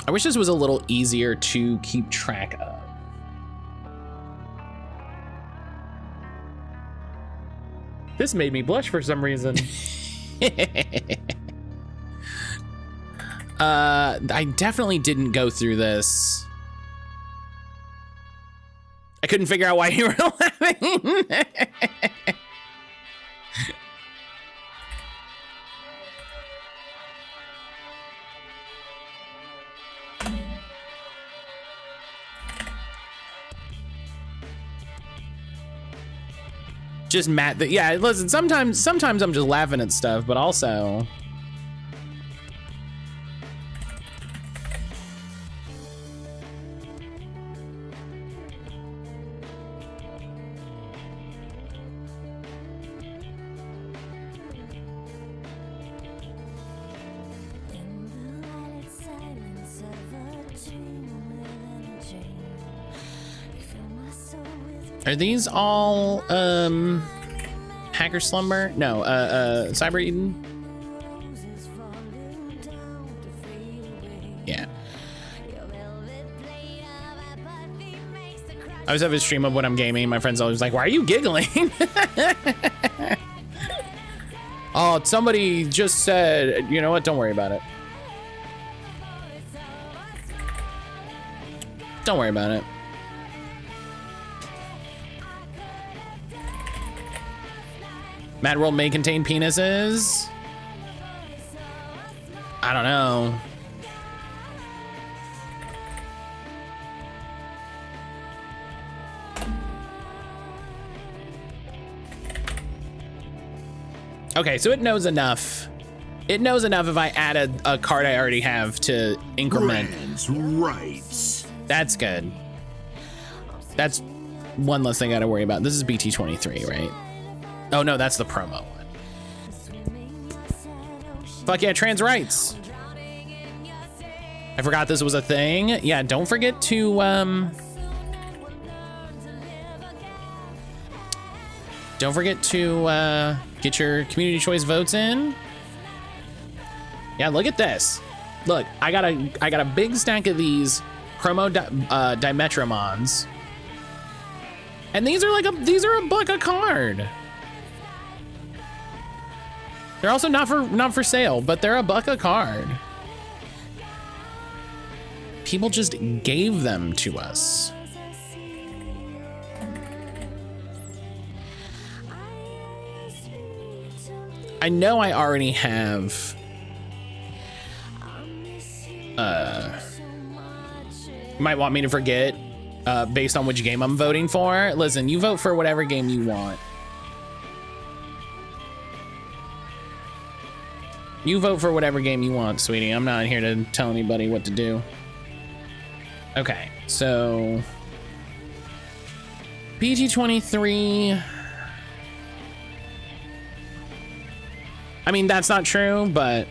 I wish this was a little easier to keep track of. This made me blush for some reason. I definitely didn't go through this. I couldn't figure out why you were laughing. Just Matt. Yeah, listen. Sometimes I'm just laughing at stuff, but also. Are these all Hacker Slumber? No, Cyber Eden? Yeah. I always have a stream of when I'm gaming. My friends always like, why are you giggling? Oh, somebody just said, you know what? Don't worry about it. Don't worry about it. Mad World may contain penises. I don't know. Okay, so it knows enough. It knows enough if I add a card I already have to increment. Rights. That's good. That's one less thing I gotta worry about. This is BT23, right? Oh no, that's the promo one. Fuck yeah, trans rights. I forgot this was a thing. Yeah, don't forget to get your community choice votes in. Yeah, look at this. Look, I got a big stack of these promo Dimetramons. And these are a buck a card. They're also not for sale, but they're a buck a card. People just gave them to us. I know I already have you might want me to forget based on which game I'm voting for. Listen, you vote for whatever game you want. You vote for whatever game you want, sweetie. I'm not here to tell anybody what to do. Okay, so BT23. I mean, that's not true, but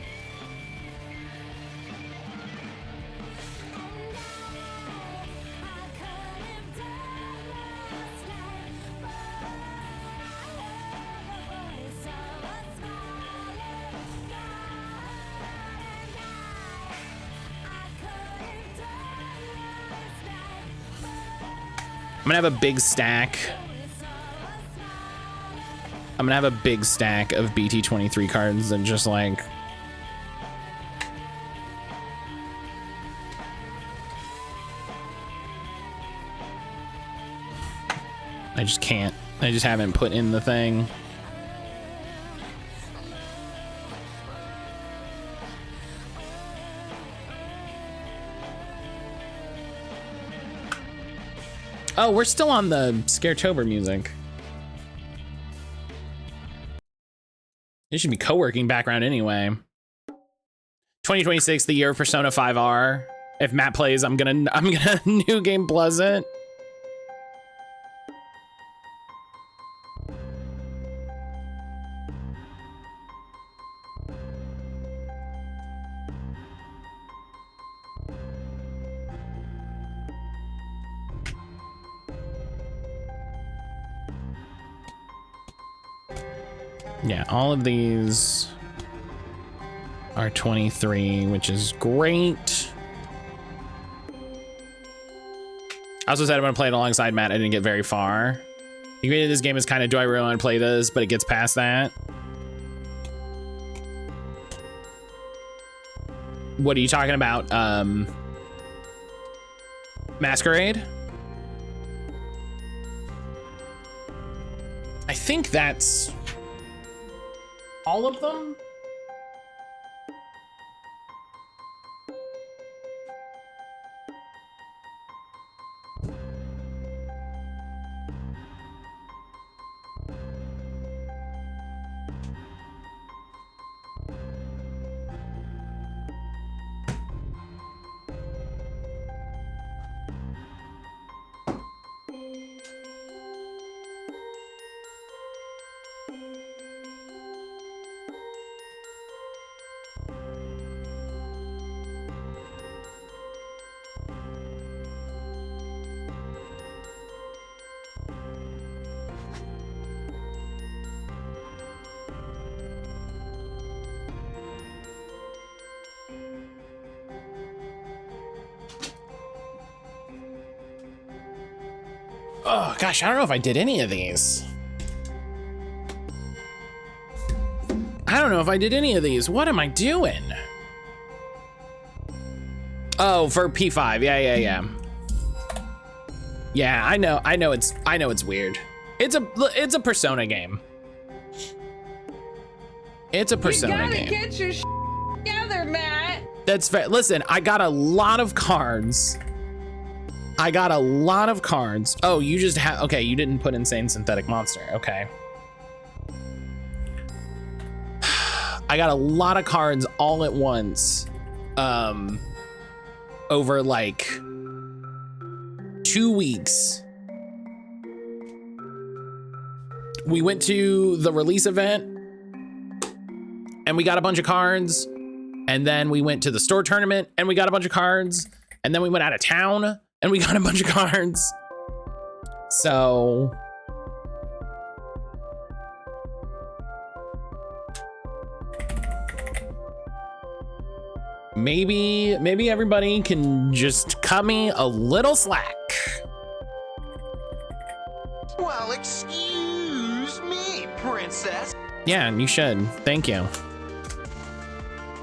I'm gonna have a big stack. I'm gonna have a big stack of BT23 cards and just like I just can't. I just haven't put in the thing. Oh, we're still on the Scaretober music. It should be co-working background anyway. 2026, the year of Persona 5R. If Matt plays, I'm gonna New Game Plus it. Yeah, all of these are 23, which is great. I also said I'm gonna play it alongside Matt. I didn't get very far. The great of this game is kind of, do I really want to play this? But it gets past that. What are you talking about? Masquerade? I think that's all of them. Oh gosh, I don't know if I did any of these. What am I doing? Oh, for P5. Yeah. Yeah, I know it's weird. It's a Persona game. It's a Persona game. You gotta get your together, Matt. That's fair. Listen, I got a lot of cards. Oh, you just have, okay, you didn't put Insane Synthetic Monster. Okay. I got a lot of cards all at once. Over like 2 weeks. We went to the release event and we got a bunch of cards. And then we went to the store tournament and we got a bunch of cards. And then we went out of town and we got a bunch of cards. So maybe everybody can just cut me a little slack. Well, excuse me, princess. Yeah, and you should. Thank you.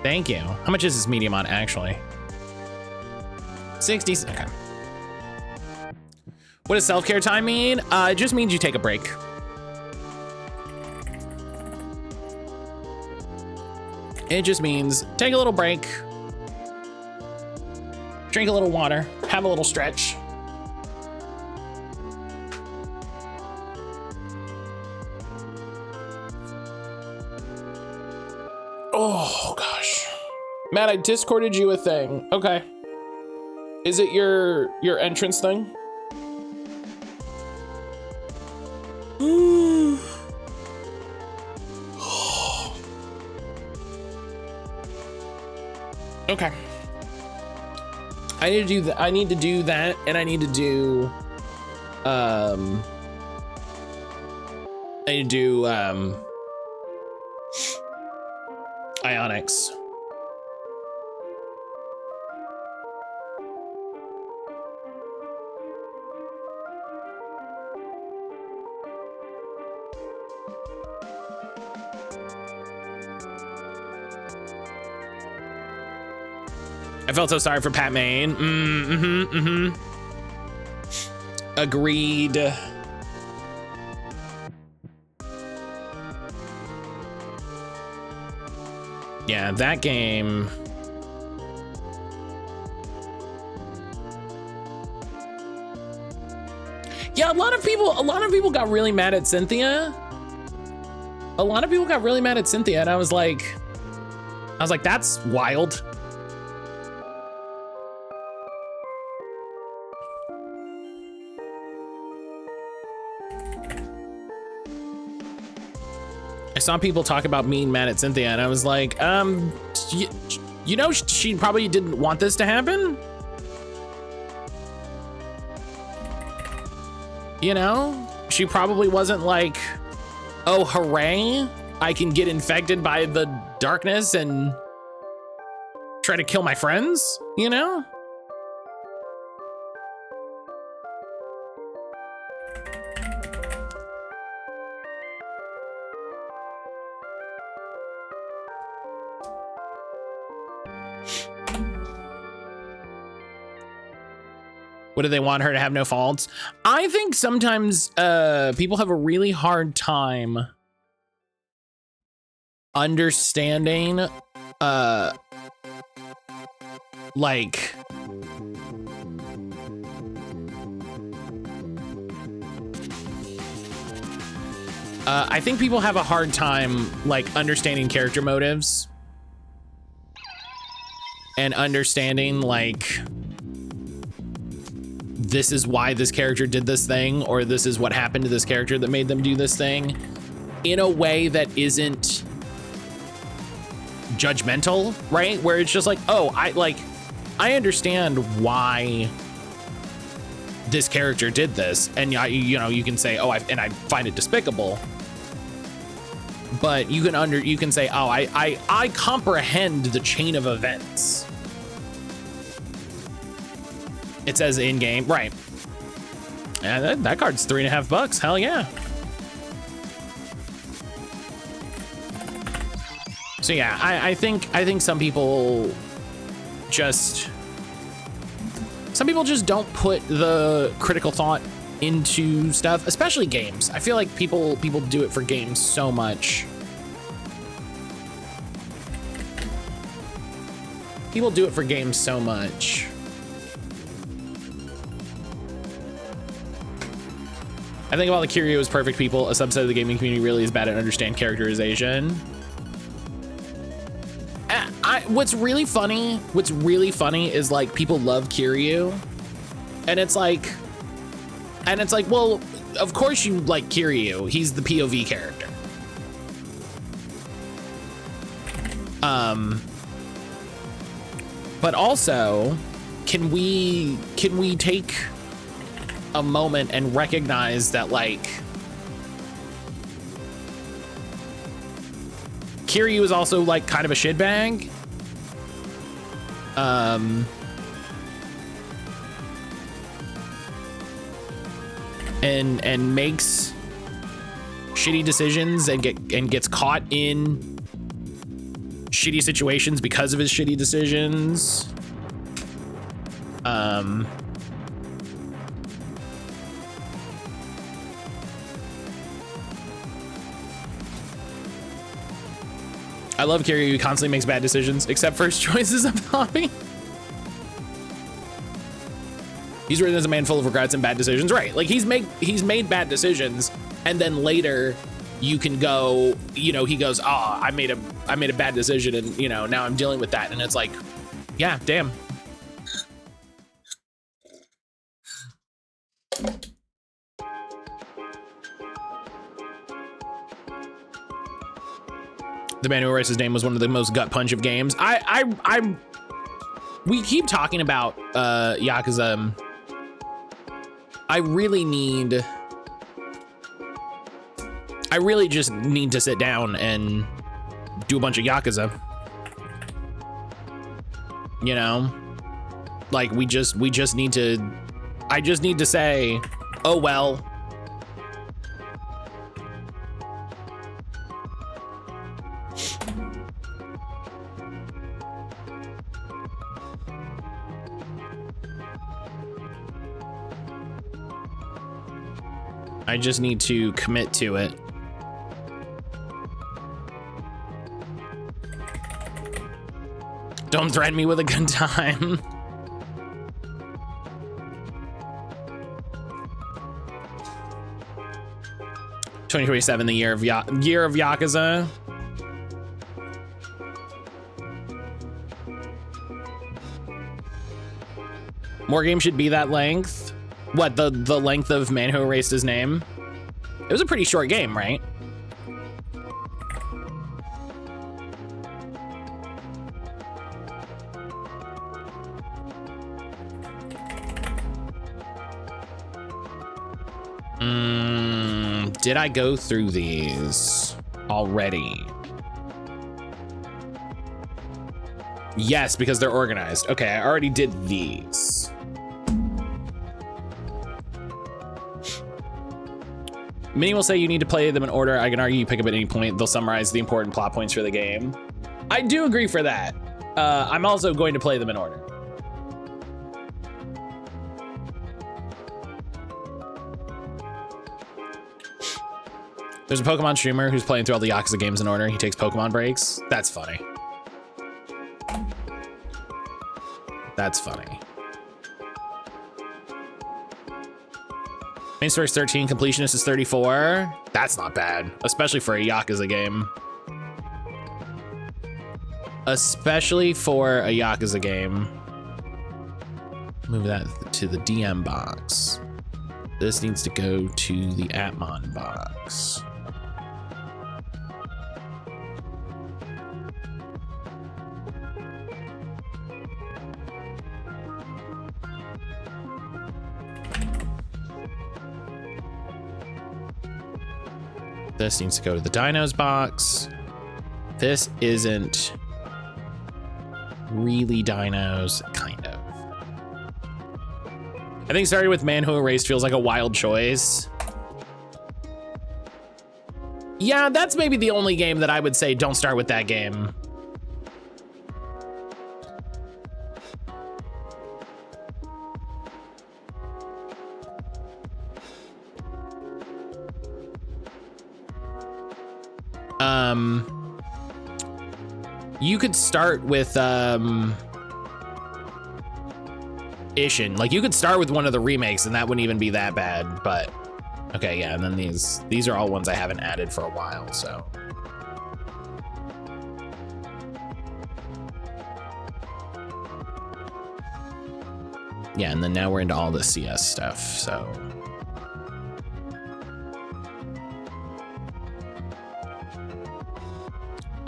Thank you. How much is this medium on actually? 60. Okay. What does self-care time mean? It just means you take a break. It just means take a little break, drink a little water, have a little stretch. Oh gosh. Matt, I discorded you a thing. Okay. Is it your entrance thing? Okay. I need to do that. I need to do that, and I need to do Ionics. I felt so sorry for Pat Main. Agreed. Yeah, that game. Yeah, a lot of people got really mad at Cynthia. And I was like, that's wild. I saw people talk about being mad at Cynthia, and I was like, you know, she probably didn't want this to happen. You know, she probably wasn't like, oh, hooray, I can get infected by the darkness and try to kill my friends, you know? What do they want her to have no faults? I think sometimes people have a really hard time understanding like I think people have a hard time like understanding character motives and understanding like this is why this character did this thing, or this is what happened to this character that made them do this thing, in a way that isn't judgmental, right? Where it's just like, oh, I understand why this character did this, and you can say, oh, I find it despicable, but you can say, oh, I comprehend the chain of events. It says in game, right? And that card's $3.50. Hell yeah. So yeah, I think some people just don't put the critical thought into stuff, especially games. I feel like people do it for games so much. People do it for games so much. I think about the Kiryu as perfect people. A subset of the gaming community really is bad at understand characterization. What's really funny is like people love Kiryu, and it's like, well, of course you like Kiryu. He's the POV character. But also, can we take a moment and recognize that, like, Kiryu is also like kind of a shitbag. And makes shitty decisions and gets caught in shitty situations because of his shitty decisions. I love Kiryu, who constantly makes bad decisions, except for his choices of hobby. He's written as a man full of regrets and bad decisions, right? Like he's made bad decisions, and then later you can go, he goes, oh, I made a bad decision, and now I'm dealing with that, and it's like, yeah, damn. The man who erased his name was one of the most gut punch of games. We keep talking about Yakuza. I really just need to sit down and do a bunch of Yakuza. Like we just need to, I just need to say, oh well. I just need to commit to it. Don't threaten me with a good time. (2027), the year of Yakuza. More games should be that length. What, the length of Man Who Erased His Name? It was a pretty short game, right? Did I go through these already? Yes, because they're organized. Okay, I already did these. Many will say you need to play them in order. I can argue you pick up at any point. They'll summarize the important plot points for the game. I do agree for that. I'm also going to play them in order. There's a Pokemon streamer who's playing through all the Yakuza games in order. He takes Pokemon breaks. That's funny. That's funny. Main story's 13, completionist is 34. That's not bad, especially for a Yakuza game. Especially for a Yakuza game. Move that to the DM box. This needs to go to the Atmon box. This needs to go to the Dinos box. This isn't really Dinos, kind of. I think starting with Man Who Erased feels like a wild choice. Yeah, that's maybe the only game that I would say don't start with that game. You could start with Ishin. Like, you could start with one of the remakes and that wouldn't even be that bad, but okay, yeah, and then these are all ones I haven't added for a while, so. Yeah, and then now we're into all the CS stuff, so.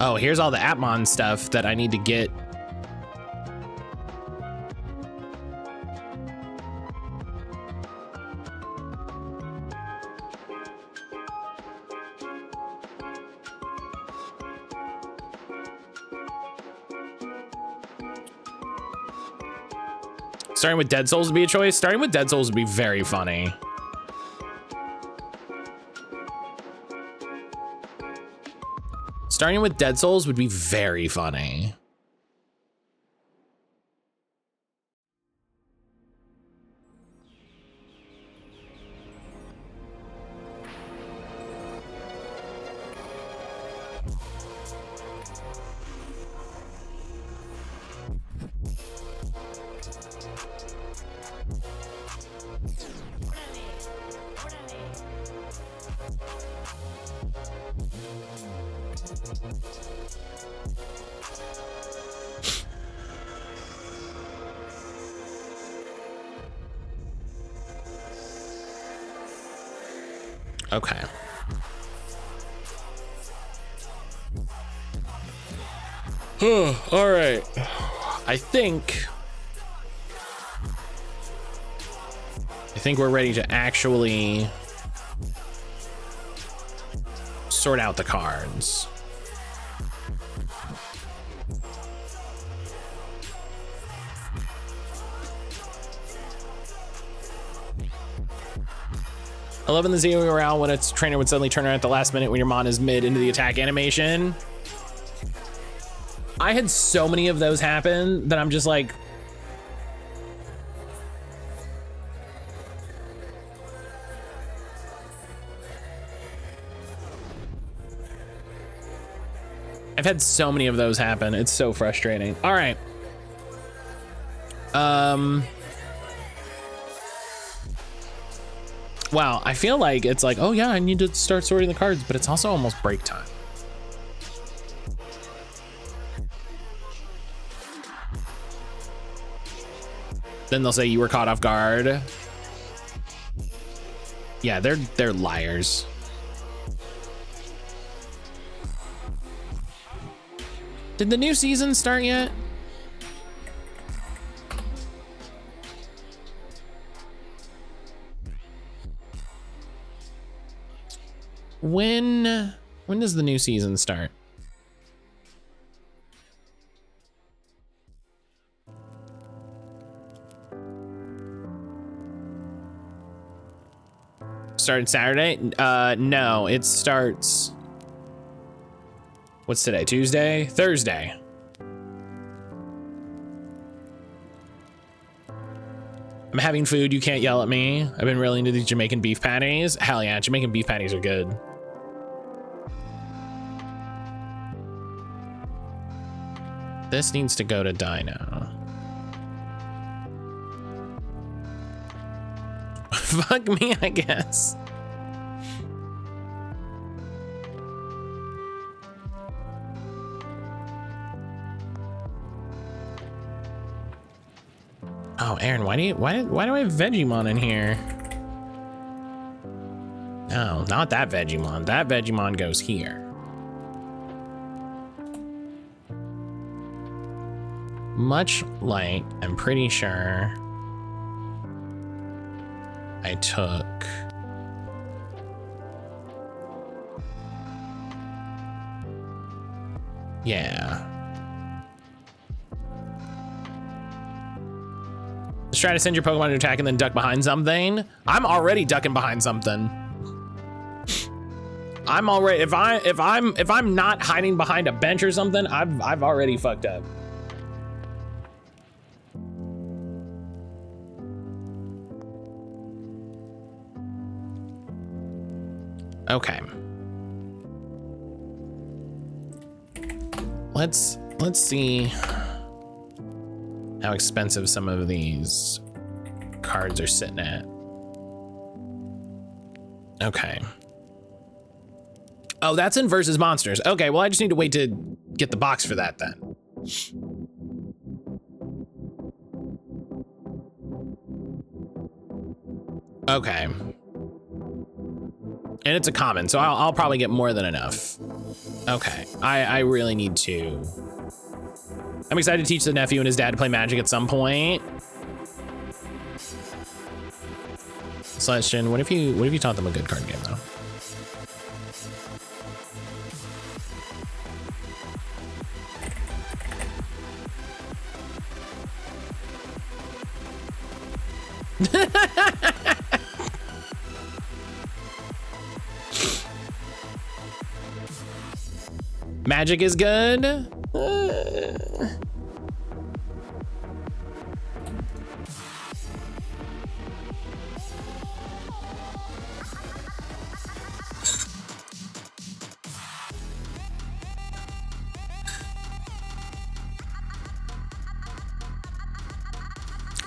Oh, here's all the Atmon stuff that I need to get. Starting with Dead Souls would be a choice. Starting with Dead Souls would be very funny. Starting with Dead Souls would be very funny. Okay. All right. I think we're ready to actually sort out the cards. I love in the zeroing around when a trainer would suddenly turn around at the last minute when your mon is mid into the attack animation. I had so many of those happen that I'm just like, I've had so many of those happen. It's so frustrating. All right. Wow, I feel like it's like, oh yeah, I need to start sorting the cards, but it's also almost break time. Then they'll say you were caught off guard. Yeah, they're liars. Did the new season start yet? When does the new season start? Started Saturday? No, it starts. What's today? Tuesday? Thursday. I'm having food, you can't yell at me. I've been really into these Jamaican beef patties. Hell yeah, Jamaican beef patties are good. This needs to go to Dino. Fuck me, I guess. Oh, Aaron, why do I have Vegemon in here? No, not that Vegemon. That Vegemon goes here. Much like, I'm pretty sure I took yeah. Let's try to send your Pokemon to attack and then duck behind something. I'm already ducking behind something. I'm already if I'm not hiding behind a bench or something, I've already fucked up. Okay. Let's see how expensive some of these cards are sitting at. Okay. Oh, that's in versus monsters. Okay, well, I just need to wait to get the box for that then. Okay. And it's a common, so I'll probably get more than enough. Okay, I really need to. I'm excited to teach the nephew and his dad to play Magic at some point. Celestian, what if you taught them a good card game though? Magic is good.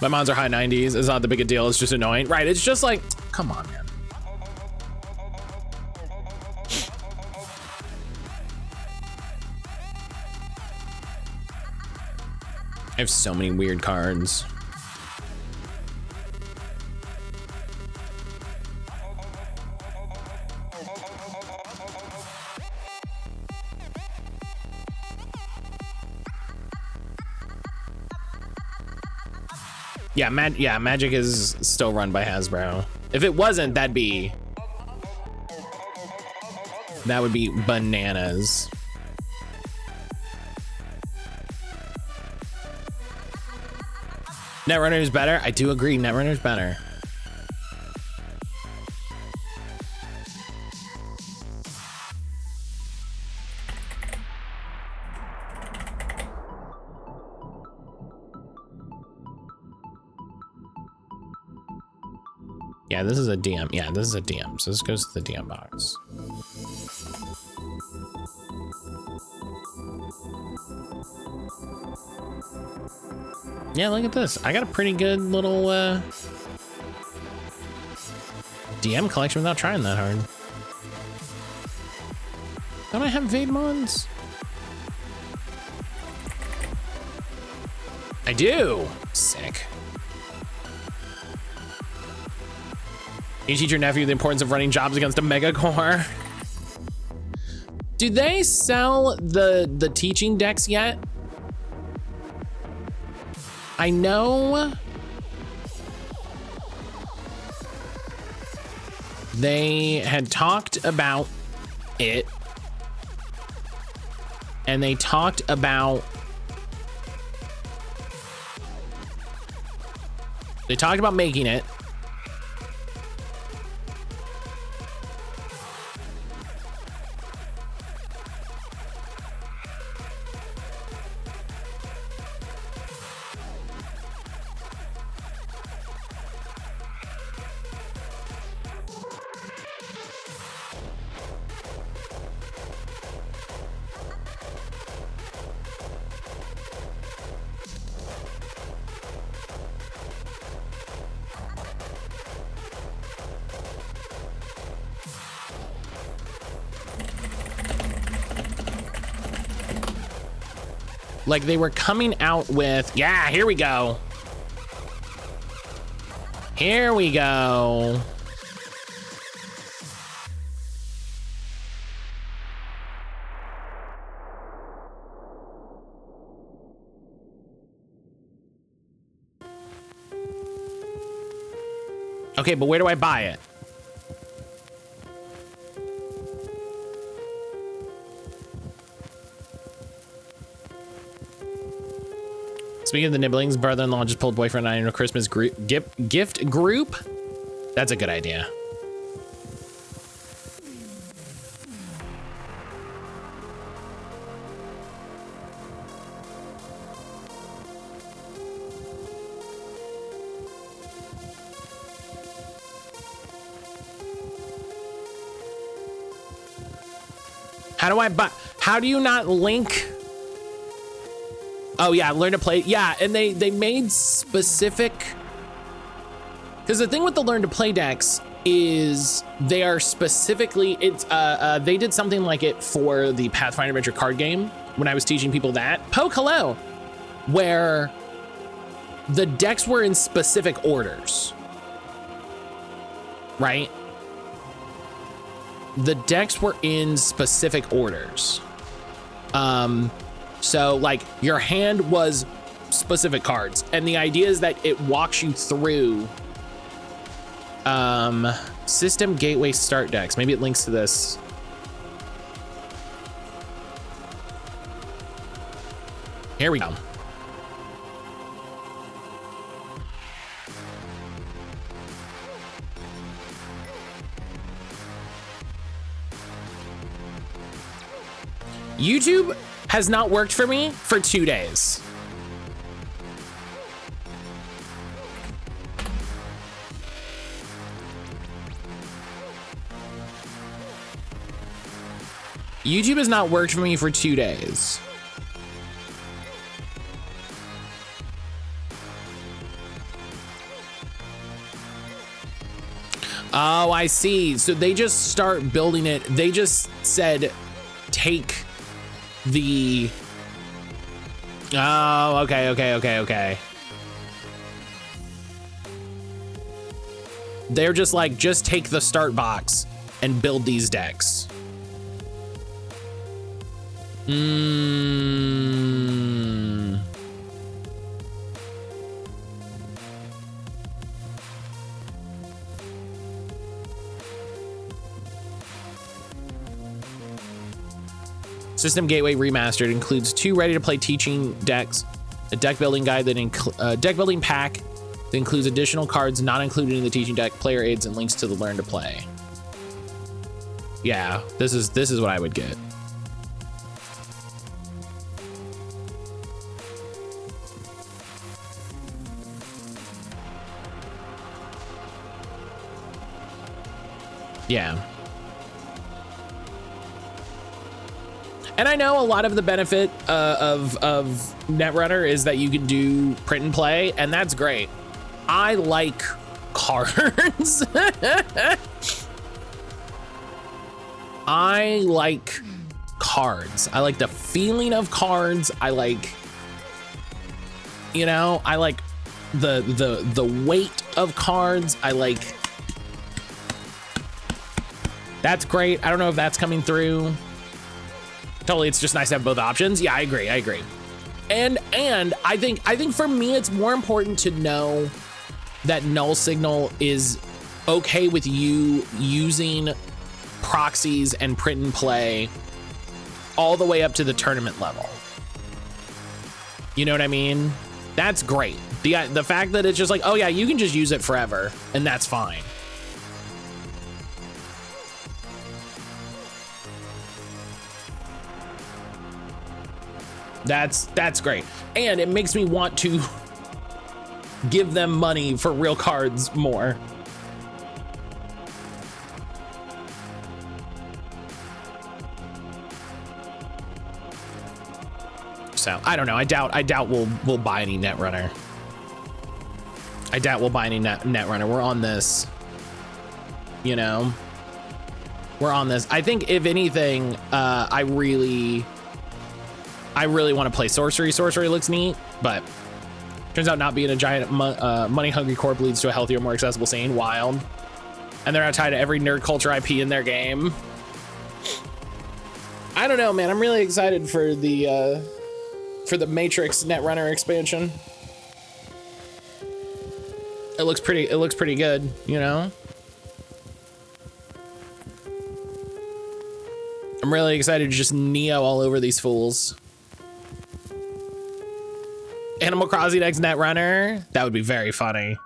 My mons are high 90s. It's not the big a deal. It's just annoying. Right. It's just like, come on, man. I have so many weird cards. Yeah, Magic is still run by Hasbro. If it wasn't, that would be bananas. Netrunner is better. I do agree. Netrunner is better. Yeah, this is a DM. Yeah, this is a DM. So this goes to the DM box. Yeah, look at this. I got a pretty good little DM collection without trying that hard. Don't I have Vademons? I do. Sick. You teach your nephew the importance of running jobs against a mega core. Do they sell the teaching decks yet? I know they had talked about it, and they talked about making it. Like they were coming out with, yeah, here we go. Here we go. Okay, but where do I buy it? Speaking of the nibblings, brother-in-law just pulled boyfriend and I in a Christmas gift group. That's a good idea. How do I buy? How do you not link? Oh yeah, learn to play. Yeah, and they made specific, because the thing with the learn to play decks is they are specifically, it's they did something like it for the Pathfinder Adventure card game when I was teaching people that. Poke hello, where the decks were in specific orders, right? The decks were in specific orders. So like your hand was specific cards, and the idea is that it walks you through system gateway start decks. Maybe it links to this. Here we go. YouTube has not worked for me for 2 days. YouTube has not worked for me for 2 days. Oh, I see. So they just start building it. They just said, take the, oh, okay. They're just like, just take the start box and build these decks. System Gateway Remastered includes 2 ready-to-play teaching decks, a deck building guide that deck building pack that includes additional cards not included in the teaching deck, player aids, and links to the learn to play. Yeah, this is what I would get. Yeah. And I know a lot of the benefit of Netrunner is that you can do print and play, and that's great. I like cards. I like cards. I like the feeling of cards. I like, you know, I like the weight of cards. I like, that's great. I don't know if that's coming through. Totally, it's just nice to have both options. Yeah, I agree. And I think for me, it's more important to know that Null Signal is okay with you using proxies and print and play all the way up to the tournament level. You know what I mean? That's great. The fact that it's just like, oh yeah, you can just use it forever, and that's fine. That's great. And it makes me want to give them money for real cards more. So I don't know. I doubt we'll buy any Netrunner. I doubt we'll buy any Netrunner. We're on this, you know, we're on this. I think if anything, I really want to play sorcery. Sorcery looks neat, but Turns out not being a giant money-hungry corp leads to a healthier, more accessible scene. Wild. And they're now tied to every nerd culture IP in their game. I don't know, man. I'm really excited for the Matrix Netrunner expansion. It looks pretty good, you know? I'm really excited to just Neo all over these fools. Animal Crossing X Netrunner? That would be very funny.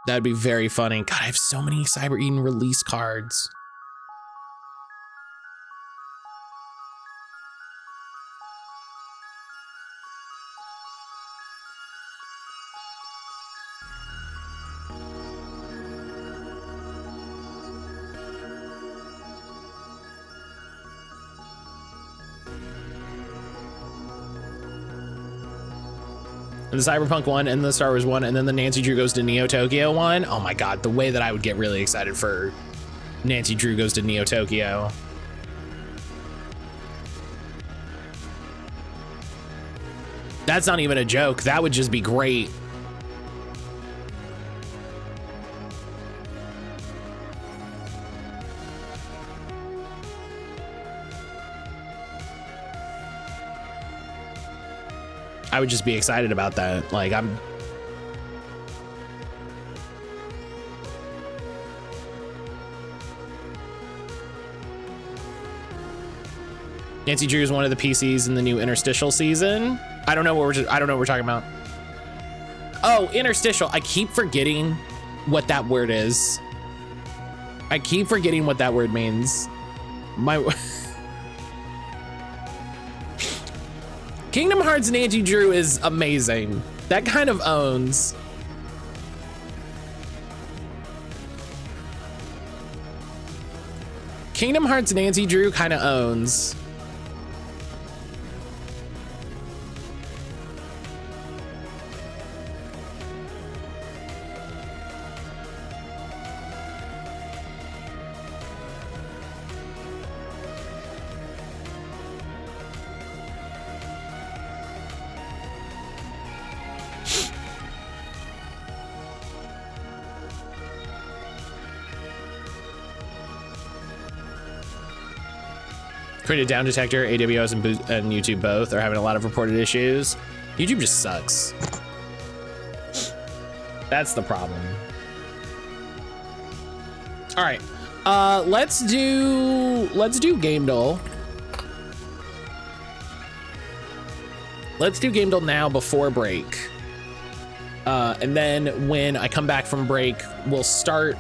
That'd be very funny. God, I have so many Cyber Eden release cards. And the Cyberpunk one, and the Star Wars one, and then the Nancy Drew Goes to Neo Tokyo one. Oh my God, the way that I would get really excited for Nancy Drew Goes to Neo Tokyo. That's not even a joke. That would just be great. I would just be excited about that. Like, I'm... Nancy Drew is one of the PCs in the new Interstitial season. I don't know what we're talking about. Oh, Interstitial. I keep forgetting what that word is. I keep forgetting what that word means. Kingdom Hearts Nancy Drew is amazing. That kind of owns. Kingdom Hearts Nancy Drew kind of owns. Created Down Detector, AWS and YouTube both are having a lot of reported issues. YouTube just sucks. That's the problem. All right, let's do Gamedol. Let's do Gamedol now before break. And then when I come back from break, we'll start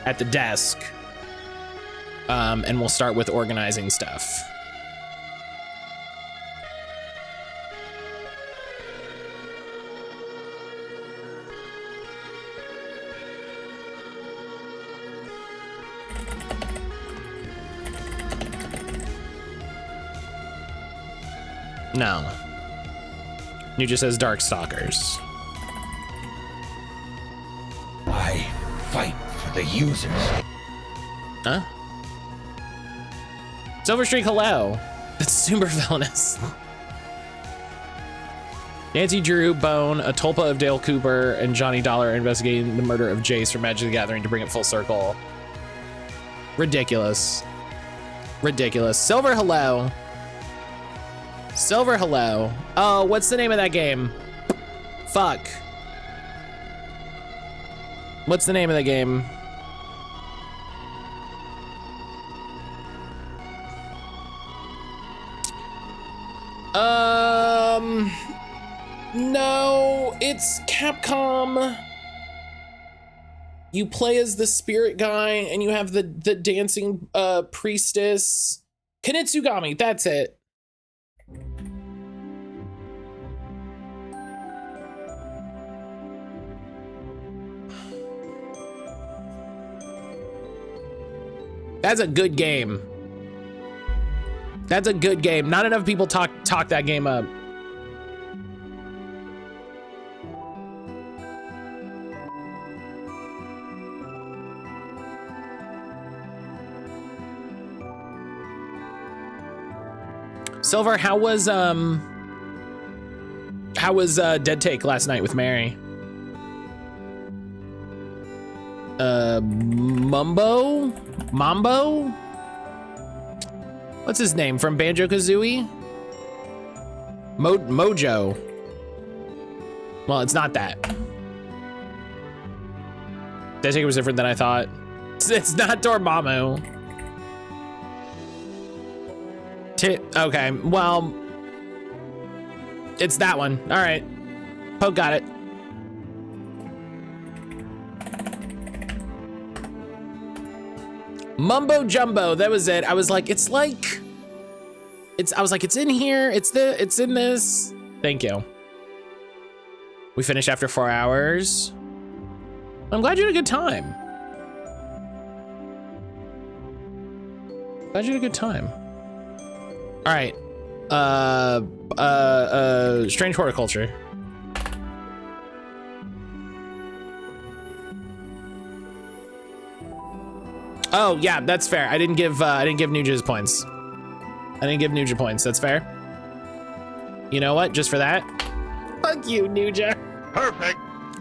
at the desk. And we'll start with organizing stuff. No. You just says Darkstalkers. I fight for the users. Huh? Silverstreak, hello. That's super villainous. Nancy Drew, Bone, a Tulpa of Dale Cooper, and Johnny Dollar are investigating the murder of Jace from Magic the Gathering to bring it full circle. Ridiculous. Ridiculous. Silver, hello. Silver, hello. Oh, what's the name of that game? Fuck. What's the name of the game? No, it's Capcom. You play as the spirit guy and you have the dancing priestess. Kunitsugami, that's it. That's a good game. That's a good game. Not enough people talk that game up. Silver, how was How was Dead Take last night with Mary? Mambo? What's his name from Banjo-Kazooie? Mojo. Well, it's not that. Dead Take was different than I thought. It's not Dormammu. Okay, well, it's that one. All right, Poke got it. Mumbo Jumbo, that was it. I was like, it's in here. It's in this. Thank you. We finished after 4 hours. I'm glad you had a good time. Glad you had a good time. All right. Strange horticulture. Oh yeah, that's fair. I didn't give Nuja's points. I didn't give Nuja points. That's fair. You know what? Just for that. Fuck you, Nuja. Perfect.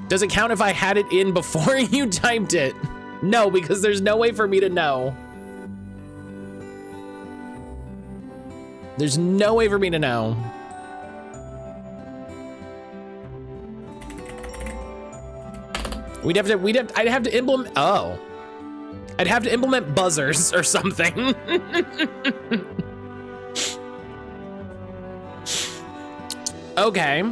Does it count if I had it in before you typed it? No, because there's no way for me to know. There's no way for me to know. I'd have to implement, oh. I'd have to implement buzzers or something. Okay.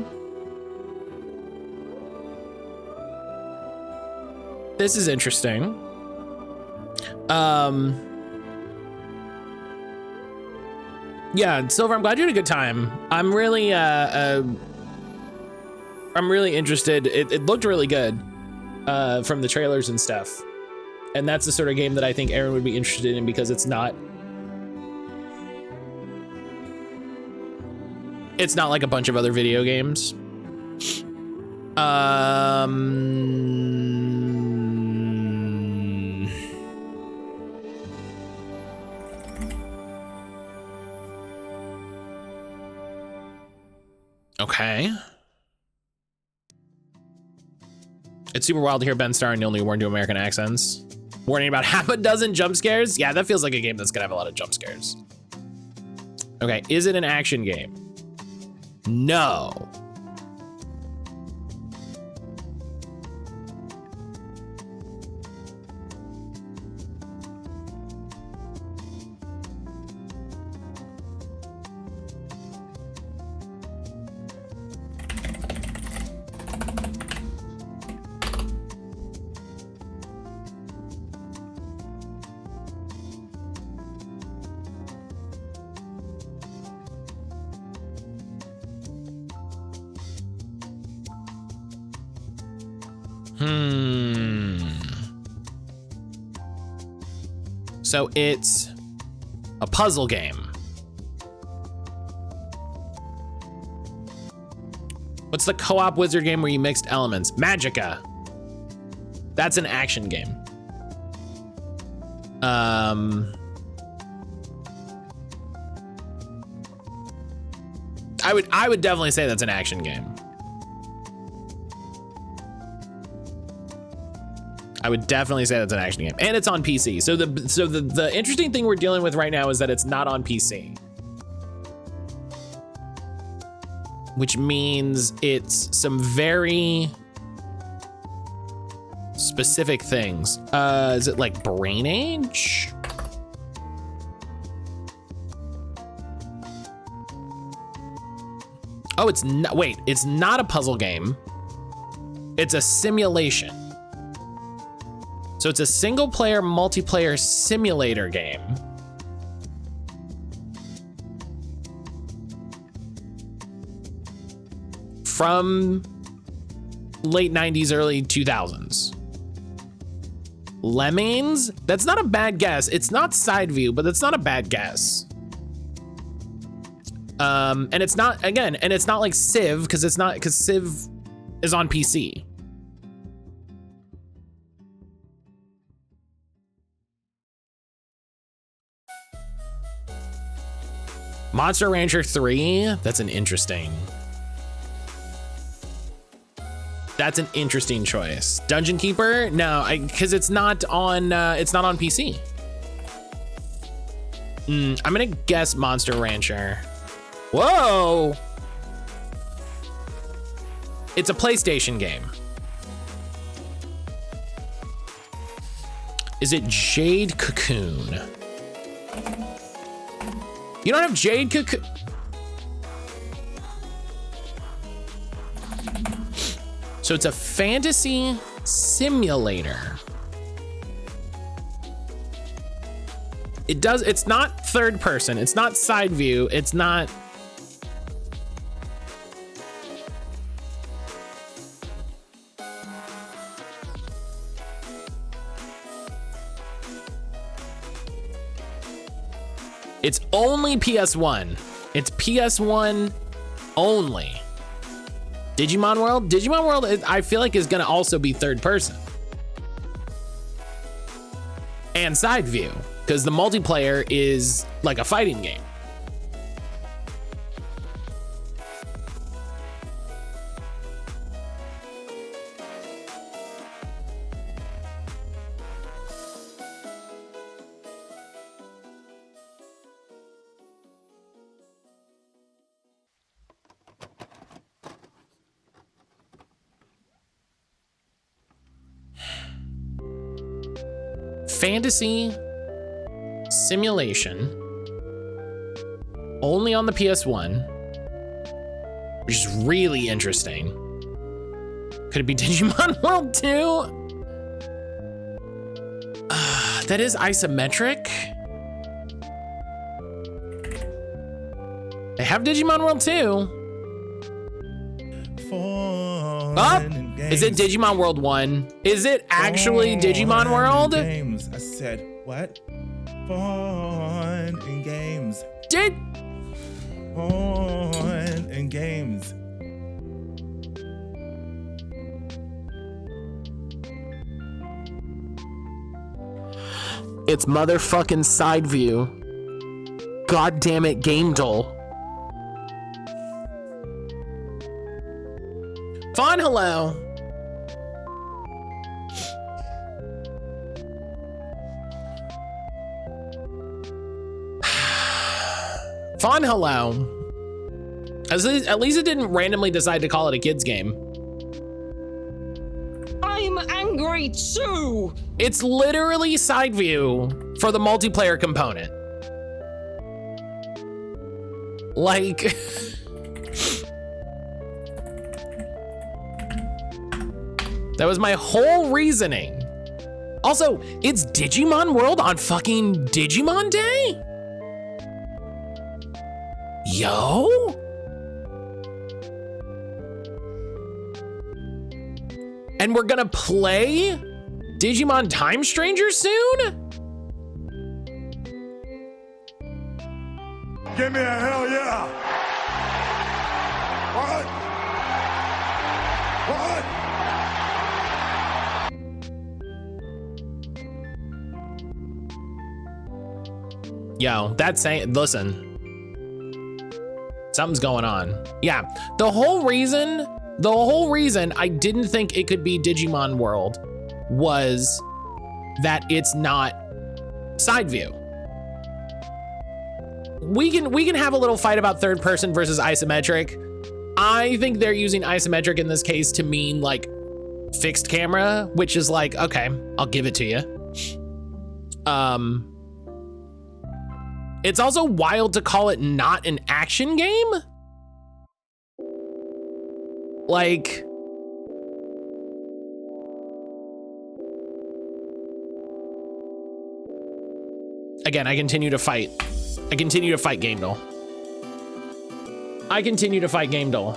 This is interesting. Yeah, Silver, I'm glad you had a good time. I'm really interested. It looked really good from the trailers and stuff. And that's the sort of game that I think Aaron would be interested in because it's not like a bunch of other video games. Okay. It's super wild to hear Ben Starr and Neil Newborn do American accents. Warning about half a dozen jump scares. Yeah, that feels like a game that's gonna have a lot of jump scares. Okay, is it an action game? No. So it's a puzzle game. What's the co-op wizard game where you mixed elements? Magica. That's an action game. I would definitely say that's an action game. I would definitely say that's an action game, and it's on PC. So the interesting thing we're dealing with right now is that it's not on PC, which means it's some very specific things. Is it like Brain Age? Oh, it's not. Wait, it's not a puzzle game. It's a simulation. So it's a single player, multiplayer simulator game. From late 90s, early 2000s. Lemmings? That's not a bad guess. It's not side view, but that's not a bad guess. And it's not, again, and it's not like Civ, because Civ is on PC. Monster Rancher 3, that's an interesting. That's an interesting choice. Dungeon Keeper? No, because it's not on PC. I'm gonna guess Monster Rancher. Whoa! It's a PlayStation game. Is it Jade Cocoon? You don't have Jade Cocoon? So it's a fantasy simulator. It's not third person, it's not side view, it's not. It's only PS1. It's PS1 only. Digimon World? Digimon World, I feel like, is gonna also be third person. And side view, because the multiplayer is like a fighting game. Fantasy simulation only on the PS1, which is really interesting. Could it be Digimon World 2? That is isometric. They have Digimon World 2. Oh, is it Digimon World 1? Is it actually Digimon World? Games. I said, what? Fun and games. Fun and games. It's motherfucking side view. God damn it, Game Doll. Fawn, hello. Fawn, hello. At least it didn't randomly decide to call it a kid's game. I'm angry too. It's literally side view for the multiplayer component. Like, that was my whole reasoning. Also, it's Digimon World on fucking Digimon Day? Yo? And we're gonna play Digimon Time Stranger soon? Give me a hell yeah. What? What? Yo, that's saying, listen. Something's going on. Yeah, the whole reason I didn't think it could be Digimon World was that it's not side view. We can have a little fight about third person versus isometric. I think they're using isometric in this case to mean like fixed camera, which is like, okay, I'll give it to you. It's also wild to call it not an action game. Like, again, I continue to fight Game Doll. I continue to fight Game Doll.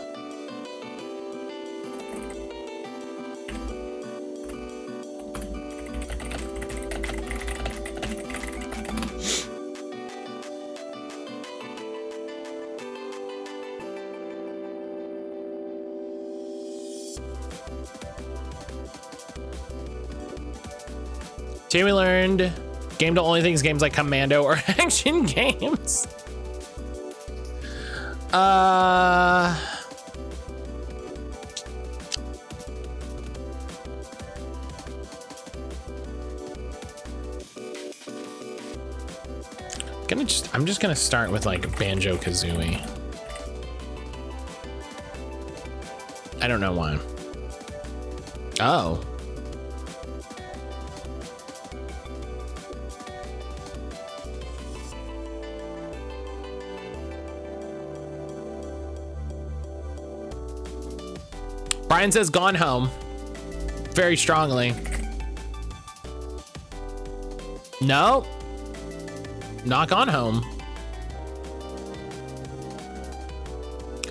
Today we learned Game Doll only thinks games like Commando or action games. I'm just gonna start with like Banjo-Kazooie. I don't know why. Oh. Brian says Gone Home. Very strongly. No. Not Gone Home.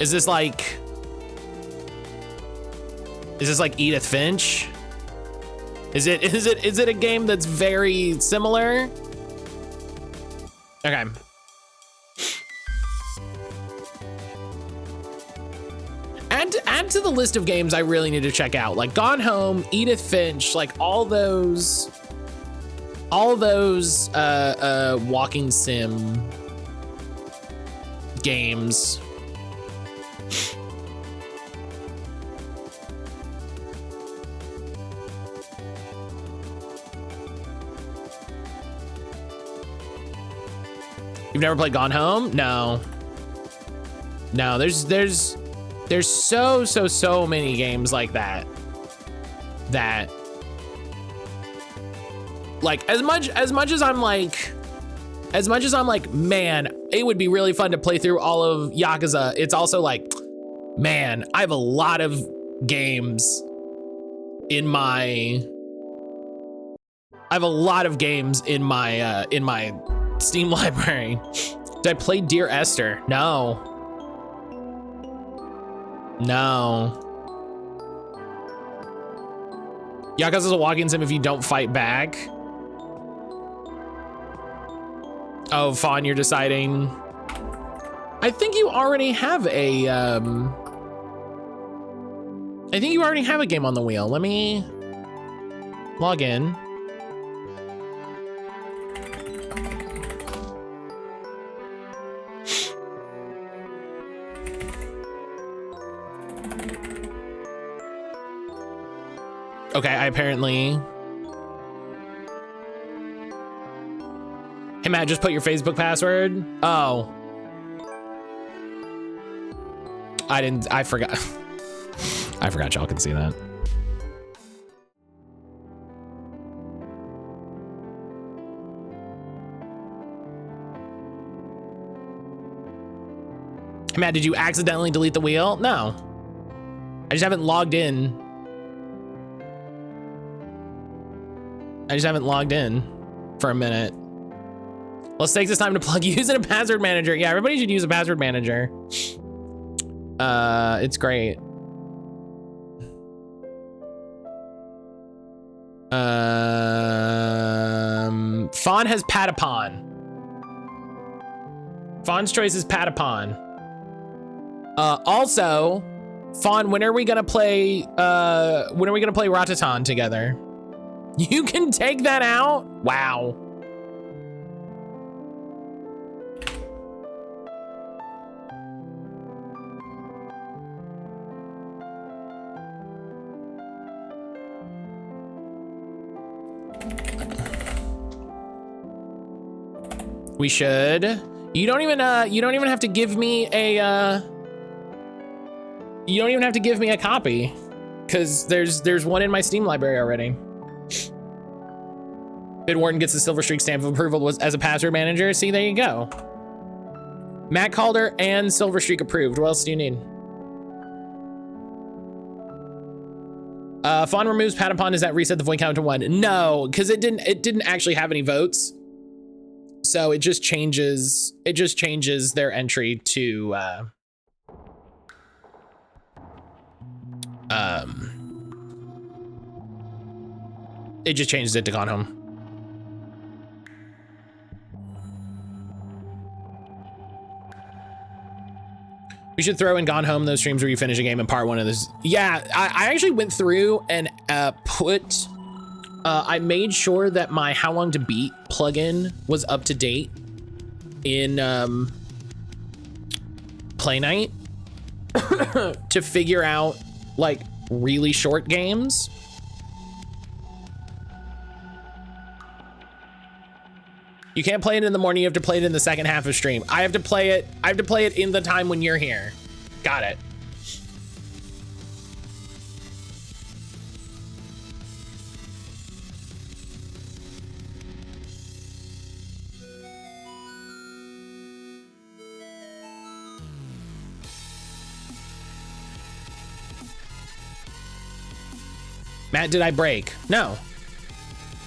Is this like Edith Finch? Is it a game that's very similar? Okay. Add to the list of games I really need to check out. Like Gone Home, Edith Finch, like all those walking sim games. You've never played Gone Home? No. No, there's so many games like that. Like as much as I'm like, man, it would be really fun to play through all of Yakuza. It's also like, man, I have a lot of games in my Steam library. Did I play Dear Esther? No. Yakuza's a walking sim if you don't fight back. Oh, Fawn, you're deciding. I think you already have a game on the wheel. Let me log in. Okay, I apparently... Hey, Matt, just put your Facebook password. Oh. I forgot. I forgot y'all can see that. Hey, Matt, did you accidentally delete the wheel? No. I just haven't logged in. For a minute. Let's take this time to plug using a password manager. Yeah, everybody should use a password manager. It's great. Fawn has Patapon. Fawn's choice is Patapon. Also, Fawn, when are we gonna play Ratatan together? You can take that out? Wow. We should. You don't even have to give me a copy, because there's one in my Steam library already. Bid Warden gets the Silver Streak stamp of approval as a password manager. See, there you go. mattcaulder and Silver Streak approved. What else do you need? Fawn removes Patapon. Does that reset the void count to 1? No, because it didn't actually have any votes. So it just changes their entry to it just changes it to Gone Home. We should throw in Gone Home, those streams where you finish a game in part 1 of this. Yeah, I actually went through and I made sure that my How Long to Beat plugin was up to date in Play Night to figure out like really short games. You can't play it in the morning. You have to play it in the second half of stream. I have to play it in the time when you're here. Got it. Matt, did I break? No.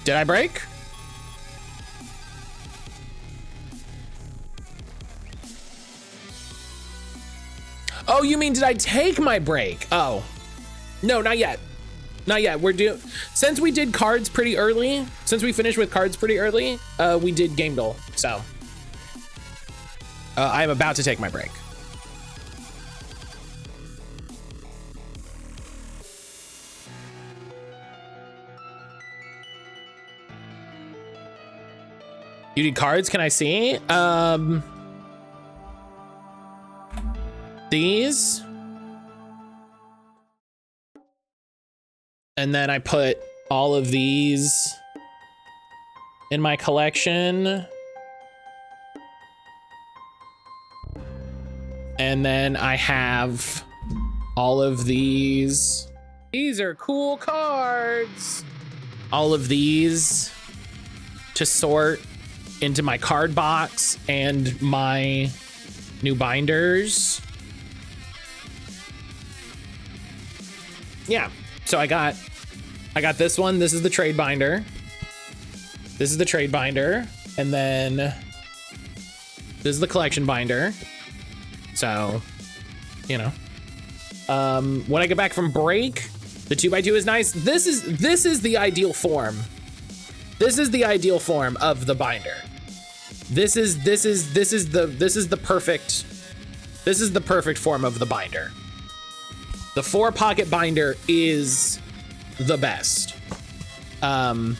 Did I break? Oh, you mean did I take my break? Oh, no, not yet. Not yet. Since we did cards pretty early, since we finished with cards pretty early, we did game duel. So I am about to take my break. You did cards? Can I see? These. And then I put all of these in my collection. And then I have all of these. These are cool cards. All of these to sort into my card box and my new binders. Yeah, so I got this one. This is the trade binder. This is the trade binder. And then this is the collection binder. So, you know, when I get back from break, the 2x2 is nice. This is the ideal form. This is the ideal form of the binder. This is the perfect form of the binder. The 4-pocket binder is the best. Signed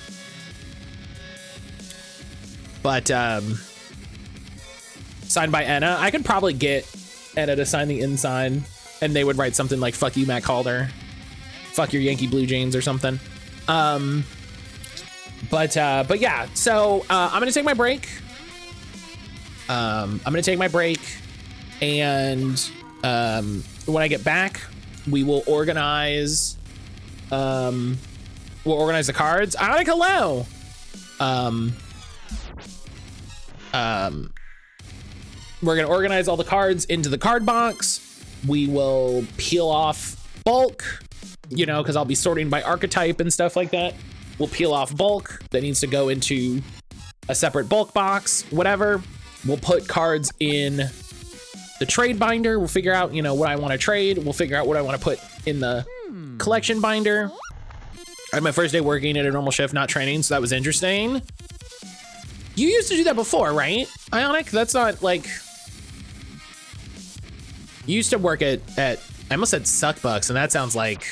by Enna. I could probably get Enna to sign the inside and they would write something like "fuck you, Mattcaulder," "fuck your Yankee Blue Jeans" or something. But yeah, so I'm gonna take my break. And when I get back, we will organize. We'll organize the cards. Ionic, hello. We're gonna organize all the cards into the card box. We will peel off bulk, you know, because I'll be sorting by archetype and stuff like that. We'll peel off bulk that needs to go into a separate bulk box, whatever. We'll put cards in the trade binder. We'll figure out, you know, what I want to trade. We'll figure out what I want to put in the collection binder. I had my first day working at a normal shift, not training, so that was interesting. You used to do that before, right, Ionic? That's not like... You used to work at I almost said Suckbucks, and that sounds like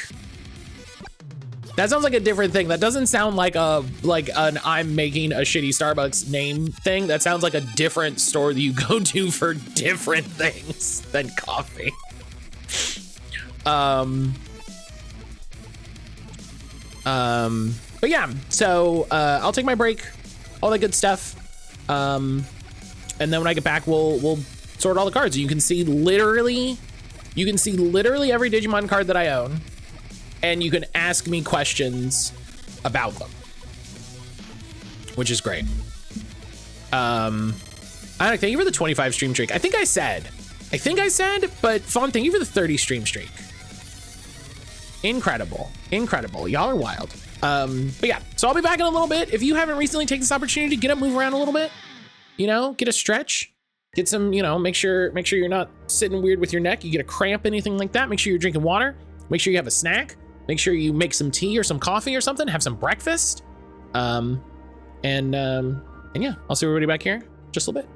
a different thing. That doesn't sound like an I'm making a shitty Starbucks name thing. That sounds like a different store that you go to for different things than coffee. But yeah, so I'll take my break, all that good stuff. And then when I get back, we'll sort all the cards. You can see literally every Digimon card that I own, and you can ask me questions about them, which is great. Thank you for the 25 stream streak. I think I said, but Fawn, thank you for the 30 stream streak. Incredible. Y'all are wild. But yeah, so I'll be back in a little bit. If you haven't recently taken this opportunity to get up, move around a little bit, you know, get a stretch, get some, you know, make sure you're not sitting weird with your neck. You get a cramp, anything like that. Make sure you're drinking water. Make sure you have a snack. Make sure you make some tea or some coffee or something. Have some breakfast. And yeah, I'll see everybody back here in just a little bit.